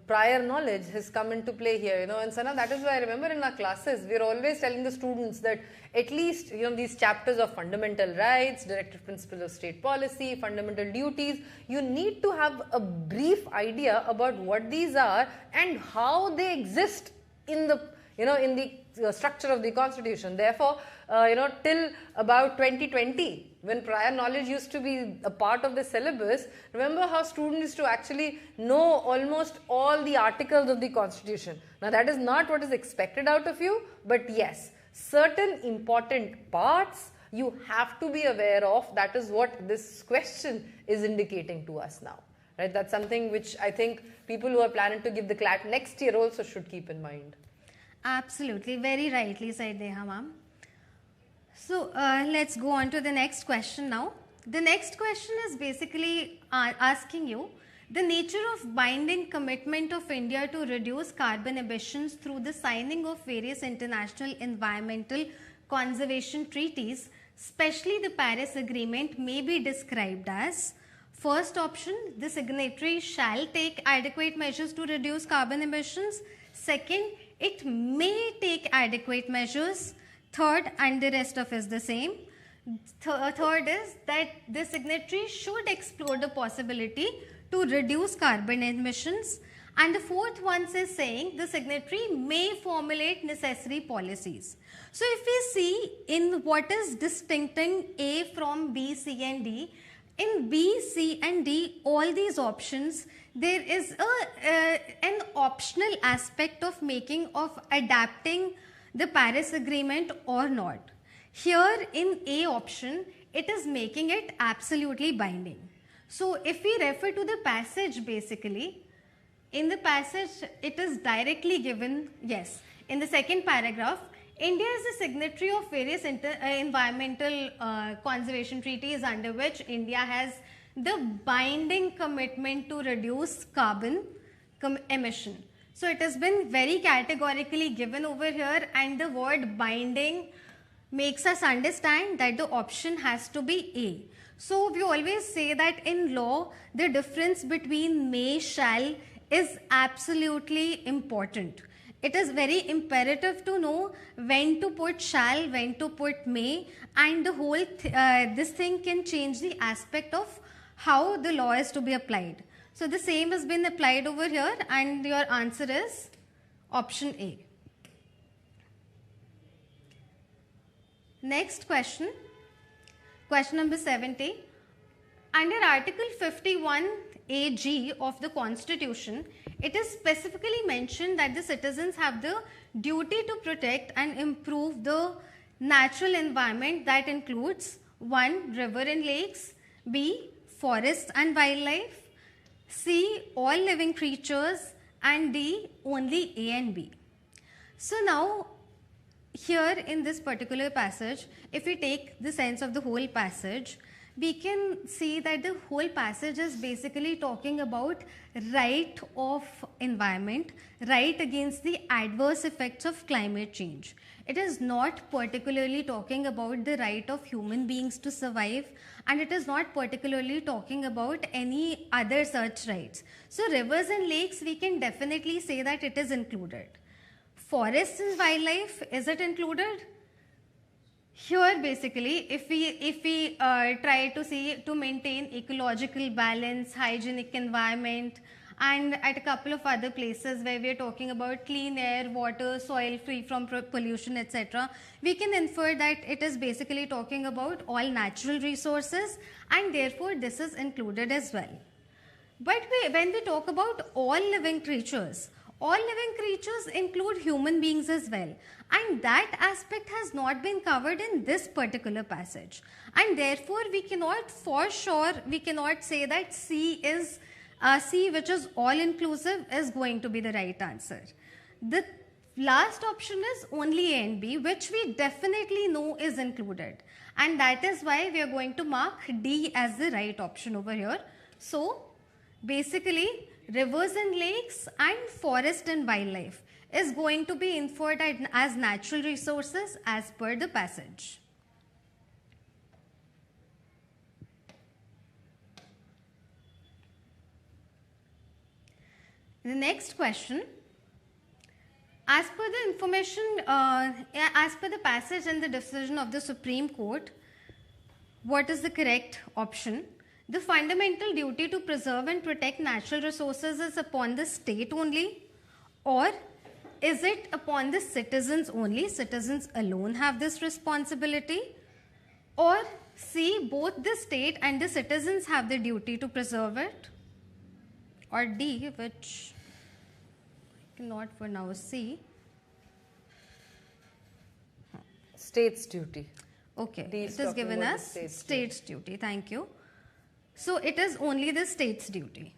prior knowledge has come into play here, and Sana, that is why I remember in our classes, we are always telling the students that at least, these chapters of fundamental rights, directive principles of state policy, fundamental duties, you need to have a brief idea about what these are and how they exist in the, in the structure of the constitution. Therefore, till about 2020, when prior knowledge used to be a part of the syllabus, remember how students used to actually know almost all the articles of the constitution. Now that is not what is expected out of you, but yes, certain important parts you have to be aware of. That is what this question is indicating to us now. Right? That's something which I think people who are planning to give the CLAT next year also should keep in mind. Absolutely, very rightly said, Neha ma'am. So let's go on to the next question now. The next question is basically asking you the nature of binding commitment of India to reduce carbon emissions through the signing of various international environmental conservation treaties, especially the Paris Agreement, may be described as: first option, the signatory shall take adequate measures to reduce carbon emissions. Second, it may take adequate measures. Third, and the rest of is the same. Third is that the signatory should explore the possibility to reduce carbon emissions. And the fourth one is saying the signatory may formulate necessary policies. So if we see in what is distincting A from B, C and D, in B, C and D, all these options, there is an optional aspect of adapting the Paris Agreement or not. Here in A option, it is making it absolutely binding. So if we refer to the passage, basically, in the passage it is directly given, yes, in the second paragraph, India is a signatory of various environmental conservation treaties under which India has the binding commitment to reduce carbon emission. So it has been very categorically given over here, and the word binding makes us understand that the option has to be A. So we always say that in law, the difference between may, shall is absolutely important. It is very imperative to know when to put shall, when to put may, and the whole this thing can change the aspect of how the law is to be applied. So the same has been applied over here, and your answer is option A. Next question, question number 70. Under Article 51 AG of the Constitution, it is specifically mentioned that the citizens have the duty to protect and improve the natural environment that includes 1. River and lakes, B. Forests and wildlife, C. All living creatures, and D. Only A and B. So now, here in this particular passage, if we take the sense of the whole passage, we can see that the whole passage is basically talking about right of environment, right against the adverse effects of climate change. It is not particularly talking about the right of human beings to survive, and it is not particularly talking about any other such rights. So rivers and lakes, we can definitely say that it is included. Forests and wildlife, is it included? Here basically, if we try to see to maintain ecological balance, hygienic environment, and at a couple of other places where we are talking about clean air, water, soil free from pollution, etc., we can infer that it is basically talking about all natural resources, and therefore this is included as well. But when we talk about all living creatures include human beings as well, and that aspect has not been covered in this particular passage, and therefore we cannot for sure, we cannot say that C, which is all inclusive, is going to be the right answer. The last option is only A and B, which we definitely know is included, and that is why we are going to mark D as the right option over here. So basically, rivers and lakes and forest and wildlife is going to be inferred as natural resources as per the passage. The next question, as per the information, as per the passage and the decision of the Supreme Court, what is the correct option? The fundamental duty to preserve and protect natural resources is upon the state only, or is it upon the citizens only? Citizens alone have this responsibility, or C, both the state and the citizens have the duty to preserve it, or D, which I cannot for now see. State's duty. Okay, D it is given as state's duty. Thank you. So it is only the state's duty.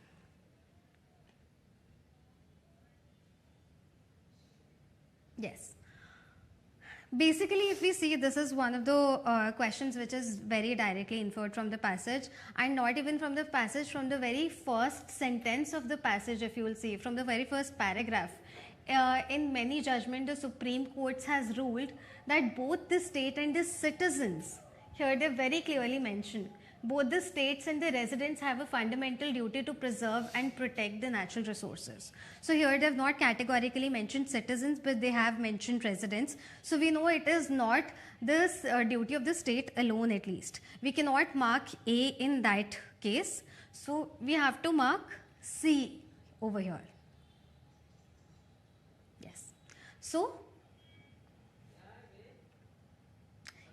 Yes. Basically, if we see, this is one of the questions which is very directly inferred from the passage, and not even from the passage, from the very first sentence of the passage, if you will see, from the very first paragraph. In many judgments, the Supreme Court has ruled that both the state and the citizens, here they very clearly mentioned, both the states and the residents have a fundamental duty to preserve and protect the natural resources. So here they have not categorically mentioned citizens, but they have mentioned residents. So we know it is not this duty of the state alone, at least. We cannot mark A in that case. So we have to mark C over here. Yes. So,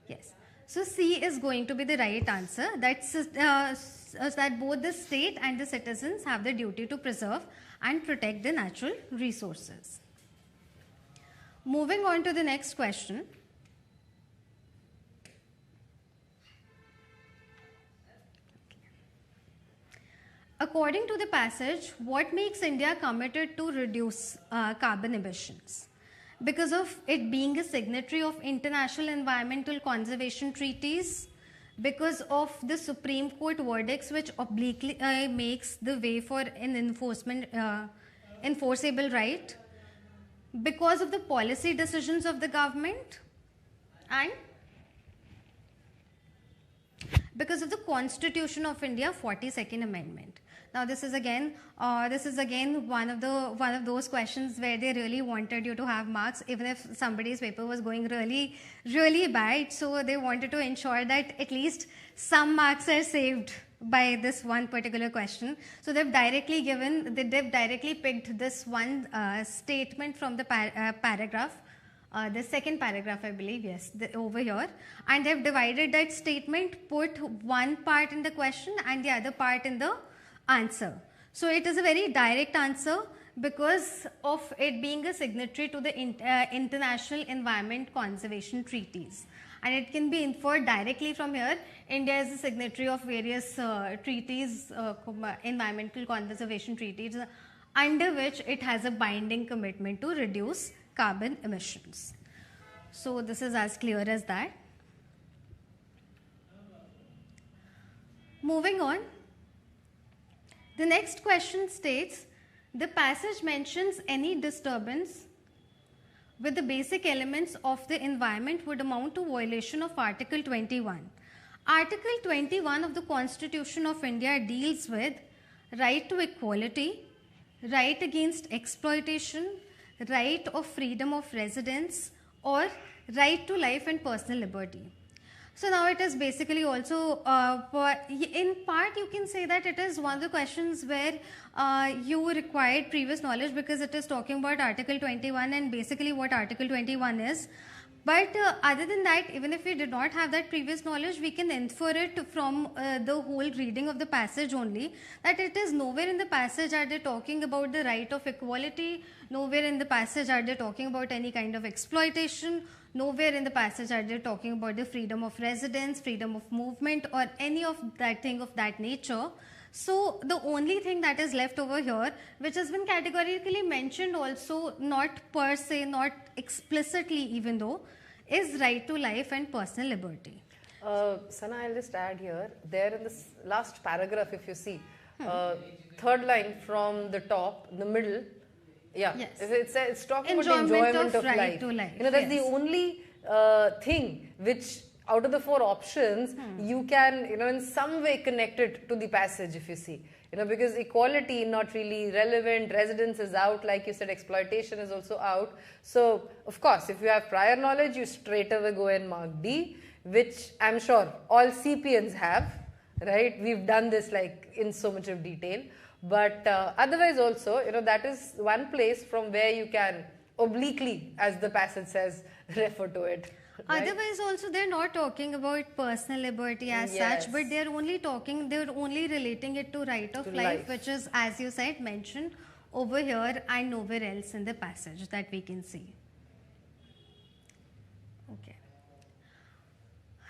yes. So C is going to be the right answer. That's that both the state and the citizens have the duty to preserve and protect the natural resources. Moving on to the next question. According to the passage, what makes India committed to reduce carbon emissions? Because of it being a signatory of international environmental conservation treaties, because of the Supreme Court verdicts which obliquely makes the way for an enforceable right, because of the policy decisions of the government, and because of the Constitution of India 42nd Amendment. Now this is again one of those questions where they really wanted you to have marks, even if somebody's paper was going really bad. So they wanted to ensure that at least some marks are saved by this one particular question. So they've directly picked this one statement from the paragraph the second paragraph, I believe, yes, over here, and they've divided that statement, put one part in the question and the other part in the answer. So it is a very direct answer because of it being a signatory to the International Environment Conservation Treaties. And it can be inferred directly from here. India is a signatory of various treaties, environmental conservation treaties, under which it has a binding commitment to reduce carbon emissions. So this is as clear as that. Moving on, the next question states, the passage mentions any disturbance with the basic elements of the environment would amount to violation of Article 21. Article 21 of the Constitution of India deals with right to equality, right against exploitation, right of freedom of residence, or right to life and personal liberty. So now it is basically also, in part you can say that it is one of the questions where you required previous knowledge because it is talking about Article 21 and basically what Article 21 is. But other than that, even if we did not have that previous knowledge, we can infer it from the whole reading of the passage only, that it is nowhere in the passage are they talking about the right of equality, nowhere in the passage are they talking about any kind of exploitation, nowhere in the passage are they talking about the freedom of residence, freedom of movement, or any of that thing of that nature. So the only thing that is left over here, which has been categorically mentioned also, not per se, not explicitly even though, is right to life and personal liberty. Sana, I'll just add here, there in this last paragraph, if you see, third line from the top, in the middle, yeah, yes. It's talking about the enjoyment of right to life. You know, that's the only thing which out of the four options, you can, you know, in some way connect it to the passage, if you see. You know, because equality not really relevant, residence is out, like you said, exploitation is also out. So, of course, if you have prior knowledge, you straight away go and mark D, which I'm sure all CPNs have, right? We've done this like in so much of detail. But otherwise also, you know, that is one place from where you can obliquely, as the passage says, refer to it. Right? Otherwise also they're not talking about personal liberty as such, but they're only relating it to right of life, which is, as you said, mentioned over here and nowhere else in the passage that we can see. Okay.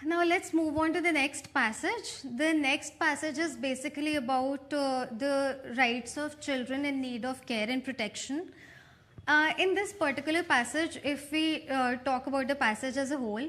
Now let's move on to the next passage. The next passage is basically about the rights of children in need of care and protection. In this particular passage, if we talk about the passage as a whole,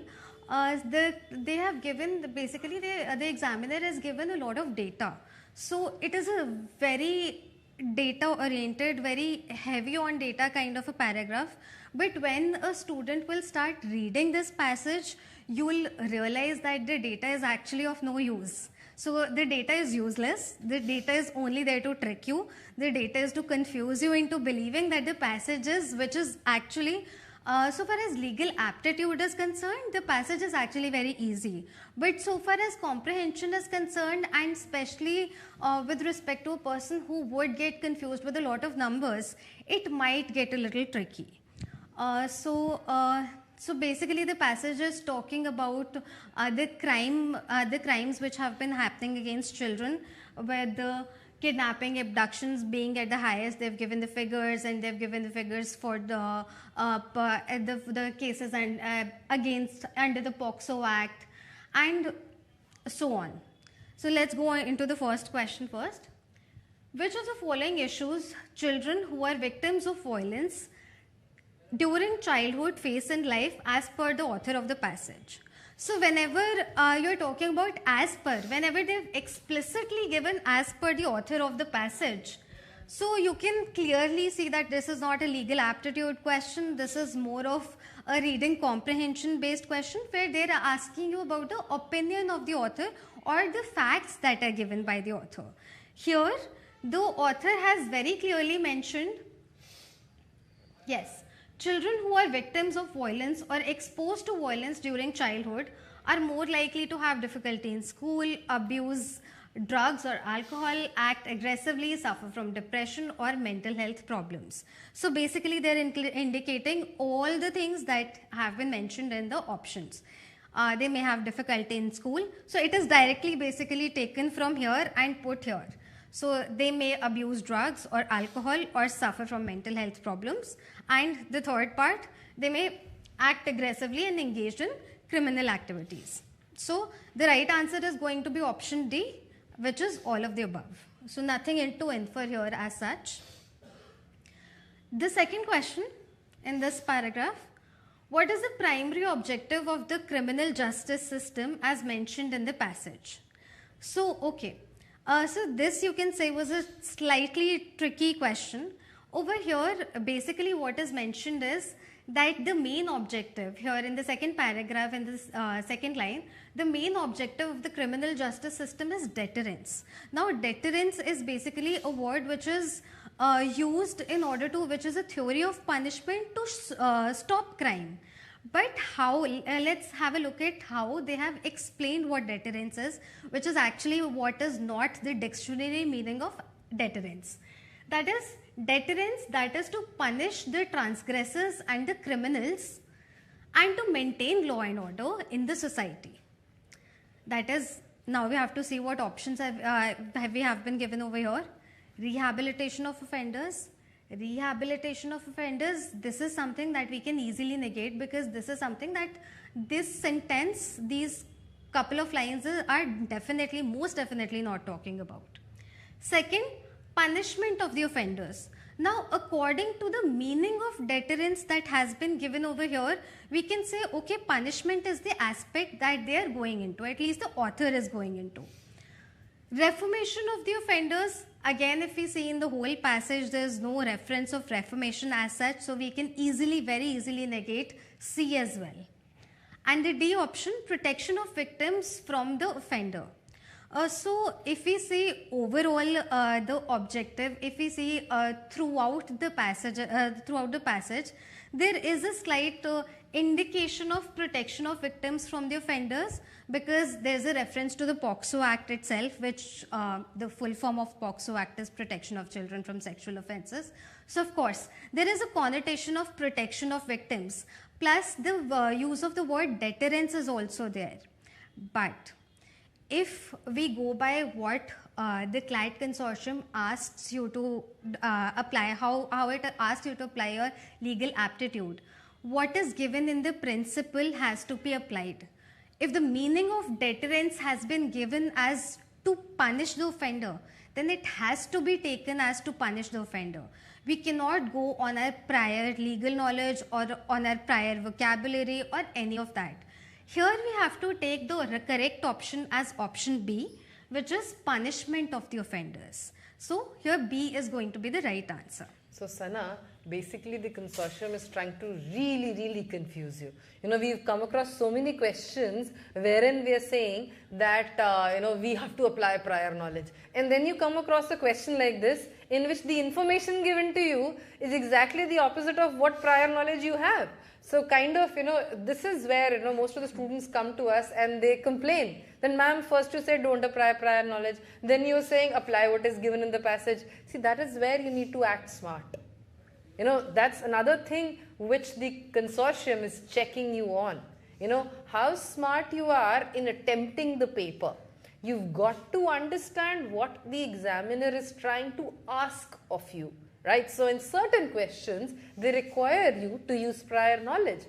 they have given, basically the examiner has given a lot of data. So it is a very data oriented, very heavy on data kind of a paragraph. But when a student will start reading this passage, you will realize that the data is actually of no use. So the data is useless, the data is only there to trick you, the data is to confuse you into believing that the passage is, which is actually, so far as legal aptitude is concerned, the passage is actually very easy. But so far as comprehension is concerned, and especially with respect to a person who would get confused with a lot of numbers, it might get a little tricky. So basically the passage is talking about the crimes which have been happening against children, where the kidnapping, abductions being at the highest. They've given the figures, and they've given the figures for the cases and against under the POCSO Act, and so on. So let's go into the first question first. Which of the following issues children who are victims of violence during childhood face in life as per the author of the passage? So whenever you're talking about as per, whenever they've explicitly given as per the author of the passage, so you can clearly see that this is not a legal aptitude question, this is more of a reading comprehension based question where they're asking you about the opinion of the author or the facts that are given by the author. Here, the author has very clearly mentioned, yes, children who are victims of violence or exposed to violence during childhood are more likely to have difficulty in school, abuse, drugs or alcohol, act aggressively, suffer from depression or mental health problems. So basically they're indicating all the things that have been mentioned in the options. They may have difficulty in school. So it is directly basically taken from here and put here. So they may abuse drugs or alcohol or suffer from mental health problems. And the third part, they may act aggressively and engage in criminal activities. So the right answer is going to be option D, which is all of the above. So nothing to infer here as such. The second question in this paragraph, what is the primary objective of the criminal justice system as mentioned in the passage? So, okay. So this you can say was a slightly tricky question. Over here, basically what is mentioned is that the main objective here in the second paragraph, in this second line, the main objective of the criminal justice system is deterrence. Now, deterrence is basically a word which is used in order to, which is a theory of punishment to stop crime. But how, let's have a look at how they have explained what deterrence is, which is actually what is not the dictionary meaning of deterrence. That is, deterrence, that is to punish the transgressors and the criminals and to maintain law and order in the society. That is, now we have to see what options we have been given over here. Rehabilitation of offenders. Rehabilitation of offenders, this is something that we can easily negate because this is something that this sentence, these couple of lines are definitely, most definitely not talking about. Second, punishment of the offenders. Now, according to the meaning of deterrence that has been given over here, we can say, okay, punishment is the aspect that they are going into, at least the author is going into. Reformation of the offenders, again, if we see in the whole passage, there is no reference of reformation as such, so we can easily, very easily negate C as well. And the D option, protection of victims from the offender. So if we see overall the objective, if we see throughout the passage, there is a slight indication of protection of victims from the offenders because there is a reference to the POCSO Act itself, which the full form of POCSO Act is Protection of Children from Sexual Offences. So of course, there is a connotation of protection of victims, plus the use of the word deterrence is also there. But if we go by what the CLAT consortium asks you to apply, how it asks you to apply your legal aptitude, what is given in the principle has to be applied. If the meaning of deterrence has been given as to punish the offender, then it has to be taken as to punish the offender. We cannot go on our prior legal knowledge or on our prior vocabulary or any of that. Here we have to take the correct option as option B, which is punishment of the offenders. So here B is going to be the right answer. So Sana, basically the consortium is trying to really confuse you. You know, we've come across so many questions wherein we are saying that, you know, we have to apply prior knowledge. And then you come across a question like this in which the information given to you is exactly the opposite of what prior knowledge you have. So kind of, you know, this is where, you know, most of the students come to us and they complain. Then ma'am, first you said don't apply prior knowledge. Then you're saying apply what is given in the passage. See, that is where you need to act smart. You know, that's another thing which the consortium is checking you on. You know, how smart you are in attempting the paper. You've got to understand what the examiner is trying to ask of you. Right? So in certain questions, they require you to use prior knowledge.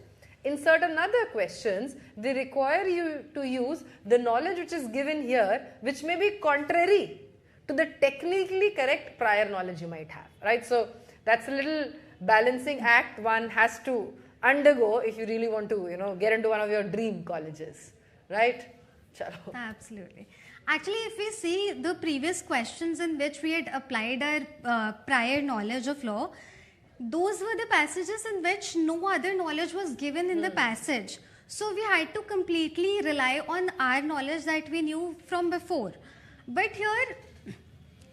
In certain other questions, they require you to use the knowledge which is given here, which may be contrary to the technically correct prior knowledge you might have. Right? So that's a little balancing act one has to undergo if you really want to, you know, get into one of your dream colleges. Right? Chalo. Absolutely. Actually, if we see the previous questions in which we had applied our prior knowledge of law, those were the passages in which no other knowledge was given in the passage. So we had to completely rely on our knowledge that we knew from before. But here,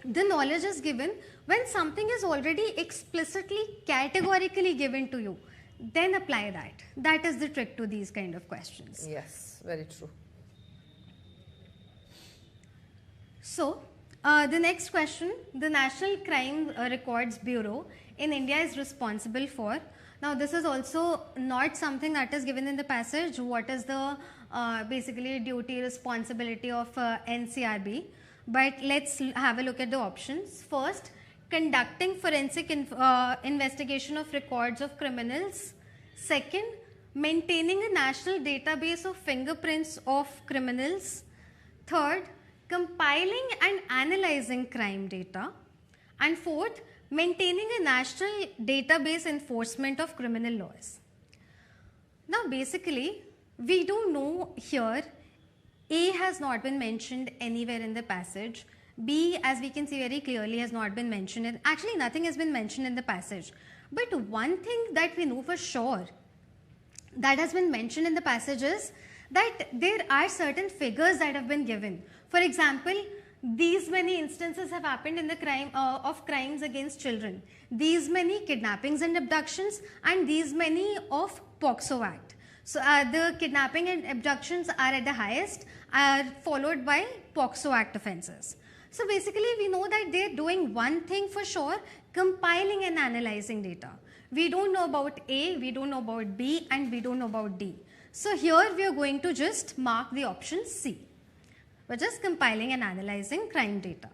the knowledge is given when something is already explicitly, categorically given to you. Then apply that. That is the trick to these kind of questions. Yes, very true. So, the next question, the National Crime Records Bureau in India is responsible for. Now, this is also not something that is given in the passage. What is the basically duty, responsibility of NCRB? But let's have a look at the options. First, conducting forensic investigation of records of criminals. Second, maintaining a national database of fingerprints of criminals. Third, compiling and analyzing crime data. And fourth, maintaining a national database enforcement of criminal laws. Now basically, we do know here, A has not been mentioned anywhere in the passage. B, as we can see very clearly, has not been mentioned. And actually, nothing has been mentioned in the passage. But one thing that we know for sure that has been mentioned in the passage is that there are certain figures that have been given. For example, these many instances have happened in the of crimes against children. These many kidnappings and abductions, and these many of POCSO Act. So the kidnapping and abductions are at the highest, followed by POCSO Act offences. So basically, we know that they're doing one thing for sure, compiling and analyzing data. We don't know about A, we don't know about B, and we don't know about D. So here we are going to just mark the option C, which is compiling and analyzing crime data.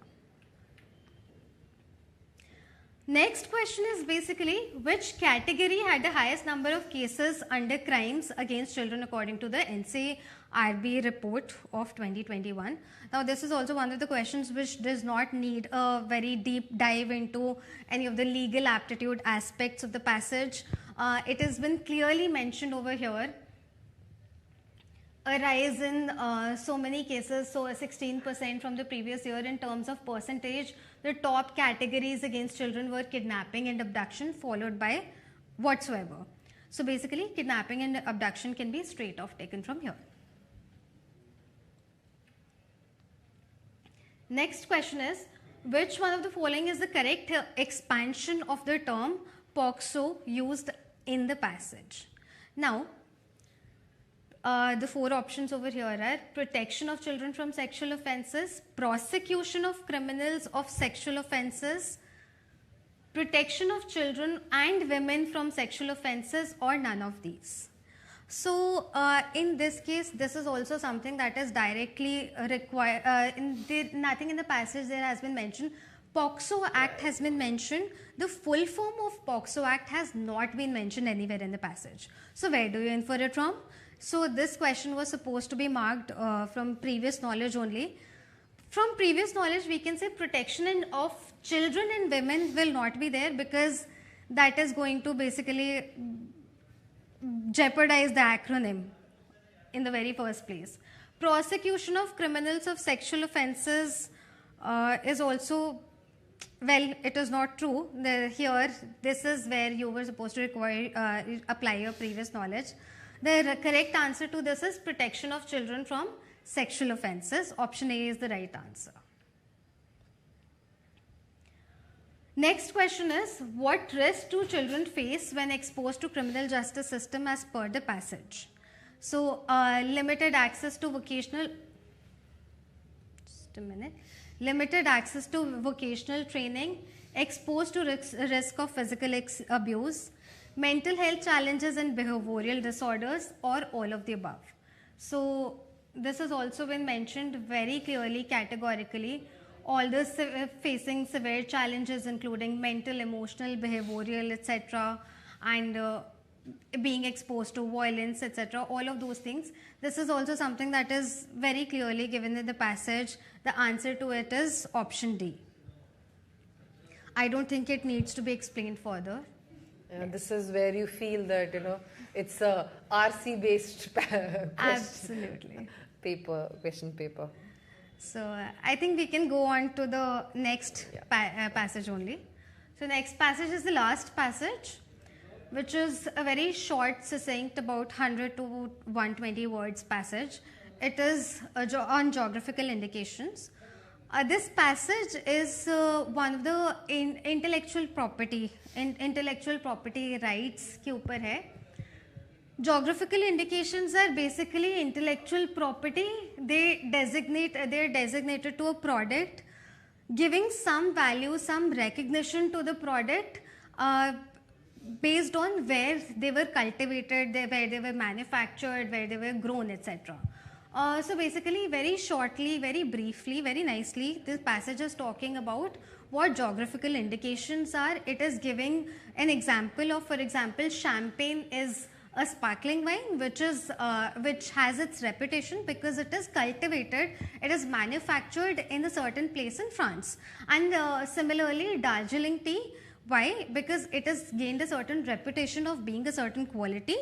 Next question is basically which category had the highest number of cases under crimes against children according to the NCRB report of 2021. Now this is also one of the questions which does not need a very deep dive into any of the legal aptitude aspects of the passage. It has been clearly mentioned over here. A rise in so many cases, so 16% from the previous year in terms of percentage. The top categories against children were kidnapping and abduction, followed by whatsoever. So basically, kidnapping and abduction can be straight off taken from here. Next question is, which one of the following is the correct expansion of the term POCSO used in the passage? Now, the four options over here are protection of children from sexual offences, prosecution of criminals of sexual offences, protection of children and women from sexual offences, or none of these. So in this case, this is also something that is directly required. Nothing in the passage there has been mentioned. POCSO Act has been mentioned. The full form of POCSO Act has not been mentioned anywhere in the passage. So where do you infer it from? So this question was supposed to be marked from previous knowledge only. From previous knowledge, we can say protection of children and women will not be there, because that is going to basically jeopardize the acronym in the very first place. Prosecution of criminals of sexual offences is also, well, it is not true. Here, this is where you were supposed to apply your previous knowledge. The correct answer to this is protection of children from sexual offences. Option A is the right answer. Next question is, what risk do children face when exposed to criminal justice system as per the passage? So, limited access to vocational, limited access to vocational training, exposed to risk of physical abuse, mental health challenges and behavioral disorders, or all of the above. So this has also been mentioned very clearly, categorically. All those facing severe challenges including mental, emotional, behavioral, etc., and being exposed to violence, etc., all of those things. This is also something that is very clearly given in the passage. The answer to it is option D. I don't think it needs to be explained further. This is where you feel that, it's a RC based question paper. So I think we can go on to the next passage only. So next passage is the last passage, which is a very short, succinct, about 100 to 120 words passage. It is on geographical indications. This passage is one of the intellectual property rights के ऊपर है. Geographical indications are basically intellectual property. They're designated to a product, giving some value, some recognition to the product based on where they were cultivated, where they were manufactured, where they were grown, etc. So basically, very shortly, very briefly, very nicely, this passage is talking about what geographical indications are. It is giving an example of, for example, champagne is a sparkling wine which has its reputation because it is cultivated, it is manufactured in a certain place in France. And similarly, Darjeeling tea, why? Because it has gained a certain reputation of being a certain quality,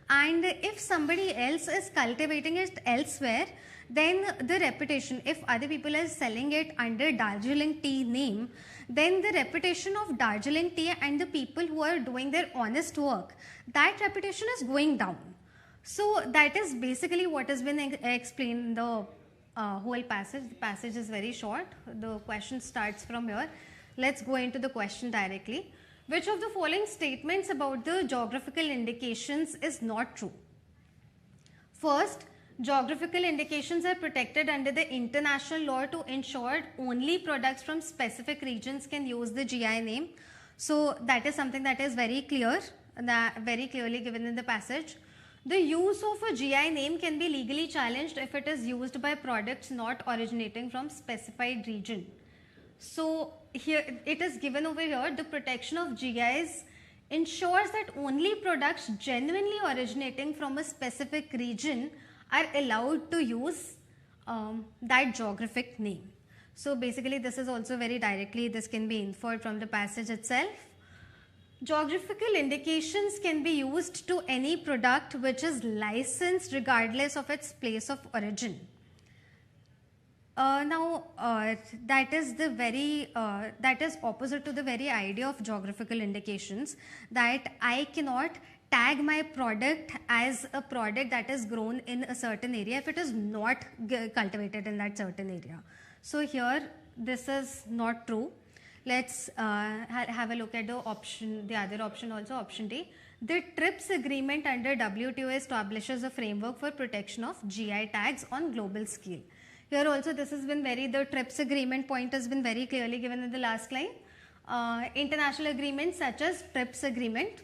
and if somebody else is cultivating it elsewhere, then the reputation, if other people are selling it under Darjeeling tea name, then the reputation of Darjeeling tea and the people who are doing their honest work, that reputation is going down. So that is basically what has been explained in the whole passage. The passage is very short. The question starts from here. Let's go into the question directly. Which of the following statements about the geographical indications is not true? First, geographical indications are protected under the international law to ensure only products from specific regions can use the GI name. So that is something that is very clear, very clearly given in the passage. The use of a GI name can be legally challenged if it is used by products not originating from specified region. So here it is given over here, the protection of GIs ensures that only products genuinely originating from a specific region are allowed to use that geographic name. So basically this is also very directly, this can be inferred from the passage itself. Geographical indications can be used to any product which is licensed regardless of its place of origin. That is opposite to the very idea of geographical indications, that I cannot tag my product as a product that is grown in a certain area if it is not cultivated in that certain area. So here this is not true. Let's have a look at the other option also, option D. The TRIPS agreement under WTO establishes a framework for protection of GI tags on global scale. Here also this has been the TRIPS agreement point has been very clearly given in the last line. International agreements such as TRIPS agreement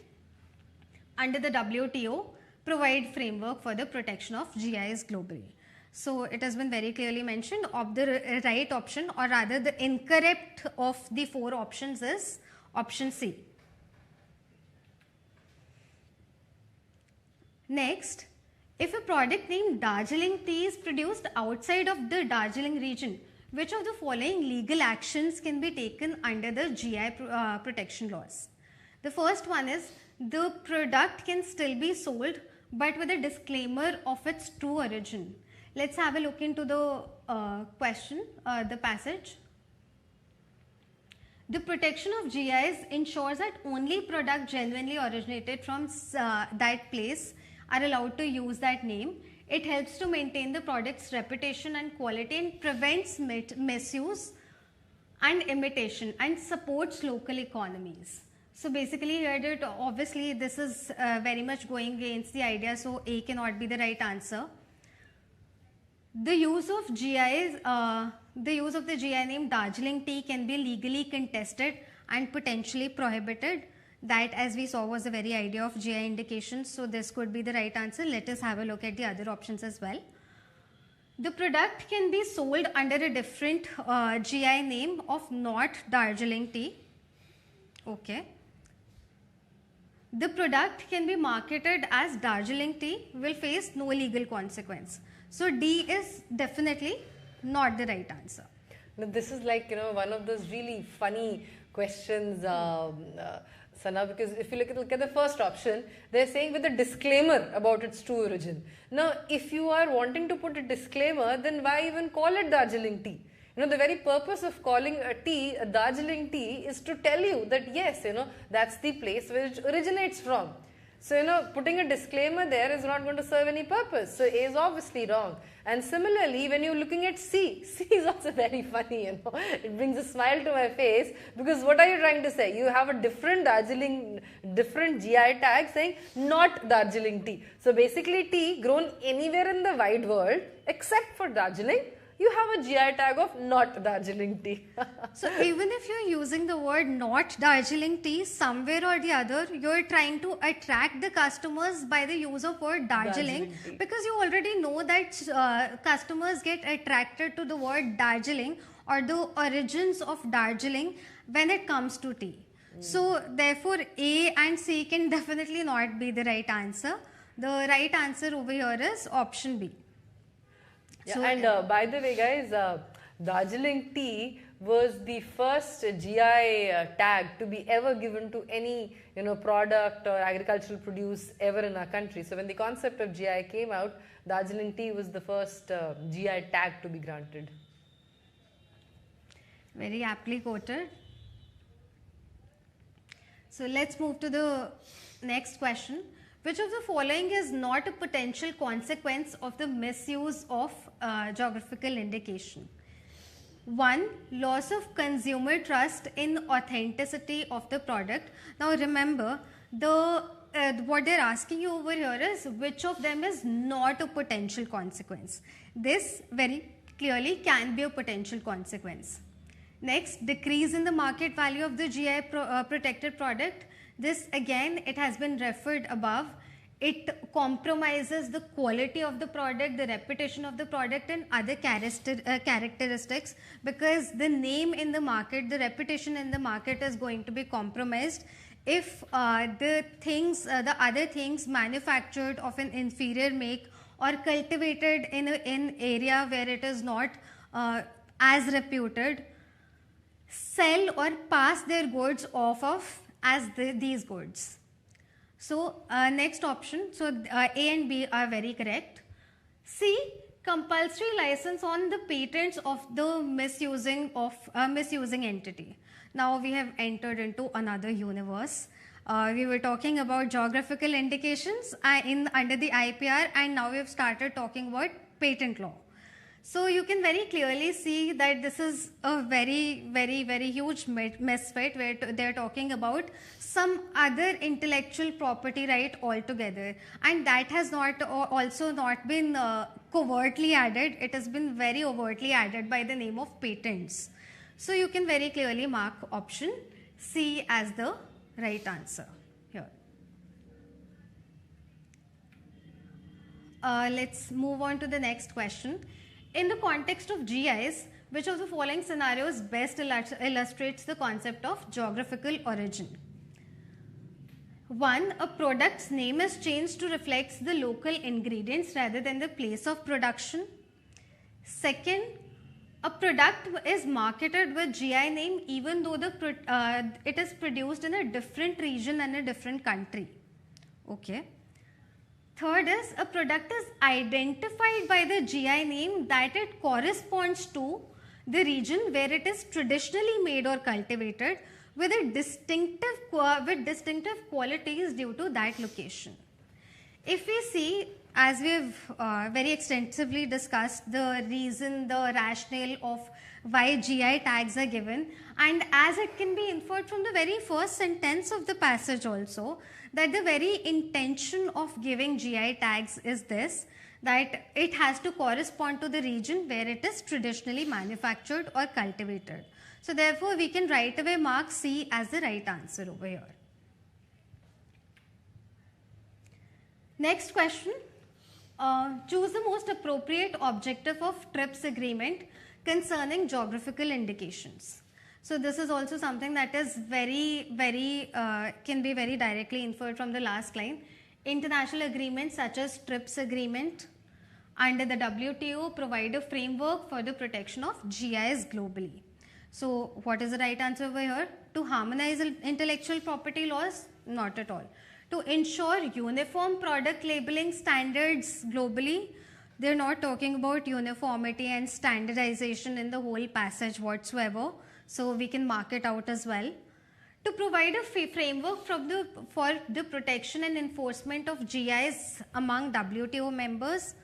under the WTO provide framework for the protection of GIs globally. So it has been very clearly mentioned. Of the right option, or rather the incorrect of the four options is option C. Next, if a product named Darjeeling tea is produced outside of the Darjeeling region, which of the following legal actions can be taken under the GI protection laws? The first one is, the product can still be sold but with a disclaimer of its true origin. Let's have a look into the question, the passage. The protection of GIs ensures that only products genuinely originated from that place are allowed to use that name. It helps to maintain the product's reputation and quality and prevents misuse and imitation and supports local economies. So basically here, obviously this is very much going against the idea, so A cannot be the right answer. The use of GIs, the use of the GI name Darjeeling tea can be legally contested and potentially prohibited. That, as we saw, was the very idea of GI indications. So this could be the right answer. Let us have a look at the other options as well. The product can be sold under a different GI name of not Darjeeling tea. Okay. The product can be marketed as Darjeeling tea, will face no legal consequence. So D is definitely not the right answer. Now this is like, one of those really funny questions, Sana, because if you look at the first option, they're saying with a disclaimer about its true origin. Now, if you are wanting to put a disclaimer, then why even call it Darjeeling tea? The very purpose of calling a tea a Darjeeling tea is to tell you that yes, that's the place where it originates from. So, putting a disclaimer there is not going to serve any purpose. So, A is obviously wrong. And similarly, when you're looking at C, C is also very funny, It brings a smile to my face, because what are you trying to say? You have a different GI tag saying not Darjeeling tea. So, basically tea grown anywhere in the wide world except for Darjeeling, you have a GI tag of not Darjeeling tea. So even if you're using the word not Darjeeling tea, somewhere or the other, you're trying to attract the customers by the use of word Darjeeling, because you already know that customers get attracted to the word Darjeeling or the origins of Darjeeling when it comes to tea. So therefore A and C can definitely not be the right answer. The right answer over here is option B. Yeah, So, and by the way, guys, Darjeeling tea was the first GI tag to be ever given to any product or agricultural produce ever in our country. So when the concept of GI came out, Darjeeling tea was the first GI tag to be granted. Very aptly quoted. So let's move to the next question. Which of the following is not a potential consequence of the misuse of geographical indication? 1. Loss of consumer trust in authenticity of the product. Now remember, what they're asking you over here is which of them is not a potential consequence. This very clearly can be a potential consequence. Next, decrease in the market value of the GI protected product. This again, it has been referred above. It compromises the quality of the product, the reputation of the product, and other characteristics, because the name in the market, the reputation in the market is going to be compromised if the other things manufactured of an inferior make or cultivated in an area where it is not as reputed sell or pass their goods off of as these goods. So next option, so A and B are very correct. C, compulsory license on the patents of the misusing entity. Now we have entered into another universe. We were talking about geographical indications under the IPR, and now we have started talking about patent law. So you can very clearly see that this is a very, very, very huge misfit where they're talking about some other intellectual property right altogether, and that has also not been covertly added. It has been very overtly added by the name of patents. So you can very clearly mark option C as the right answer here. Let's move on to the next question. In the context of GIs, which of the following scenarios best illustrates the concept of geographical origin? 1. A product's name is changed to reflect the local ingredients rather than the place of production. 2nd, a product is marketed with GI name even though it is produced in a different region and a different country. Okay. 3rd is a product is identified by the GI name that it corresponds to the region where it is traditionally made or cultivated with distinctive qualities due to that location. If we see, as we have very extensively discussed the reason, the rationale of why GI tags are given, and as it can be inferred from the very first sentence of the passage also, that the very intention of giving GI tags is this, that it has to correspond to the region where it is traditionally manufactured or cultivated. So therefore, we can right away mark C as the right answer over here. Next question. Choose the most appropriate objective of TRIPS agreement concerning geographical indications. So this is also something that is can be very directly inferred from the last line. International agreements such as TRIPS agreement under the WTO provide a framework for the protection of GIs globally. So what is the right answer over here? To harmonize intellectual property laws? Not at all. To ensure uniform product labeling standards globally? They're not talking about uniformity and standardization in the whole passage whatsoever. So we can mark it out as well. to provide a framework for the protection and enforcement of GIs among WTO members,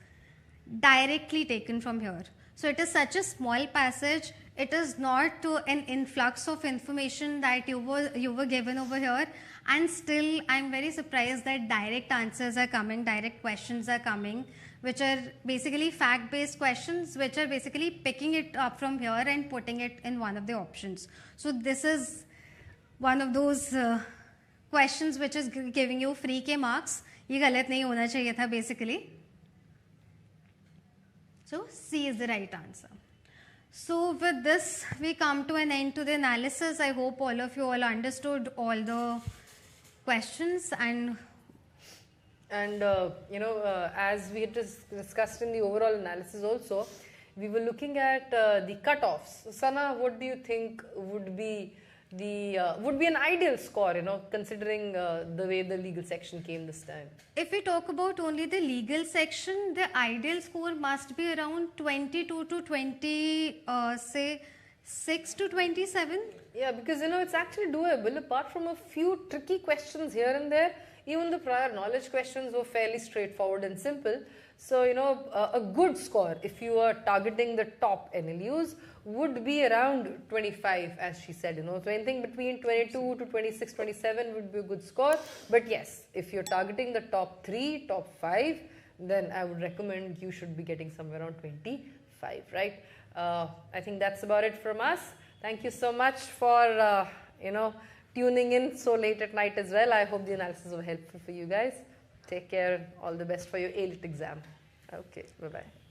directly taken from here. So it is such a small passage. It is not an influx of information that you were given over here, and still I'm very surprised that direct answers are coming, direct questions are coming, which are basically fact-based questions, which are basically picking it up from here and putting it in one of the options. So this is one of those questions which is giving you free के marks. ये गलत नहीं होना चाहिए था basically. So C is the right answer. So with this, we come to an end to the analysis. I hope all of you all understood all the questions, and as we had discussed in the overall analysis also, we were looking at the cutoffs. So Sana, what do you think would be an ideal score, considering the way the legal section came this time? If we talk about only the legal section, the ideal score must be around 22 to 20, say 6 to 27. Yeah, because it's actually doable. Apart from a few tricky questions here and there, even the prior knowledge questions were fairly straightforward and simple. So, a good score, if you are targeting the top NLUs, would be around 25, as she said, So anything between 22 to 26, 27 would be a good score. But yes, if you're targeting the top 3, top 5, then I would recommend you should be getting somewhere around 25, right? I think that's about it from us. Thank you so much for, tuning in so late at night as well. I hope the analysis was helpful for you guys. Take care. All the best for your A-Lit exam. Okay, bye-bye.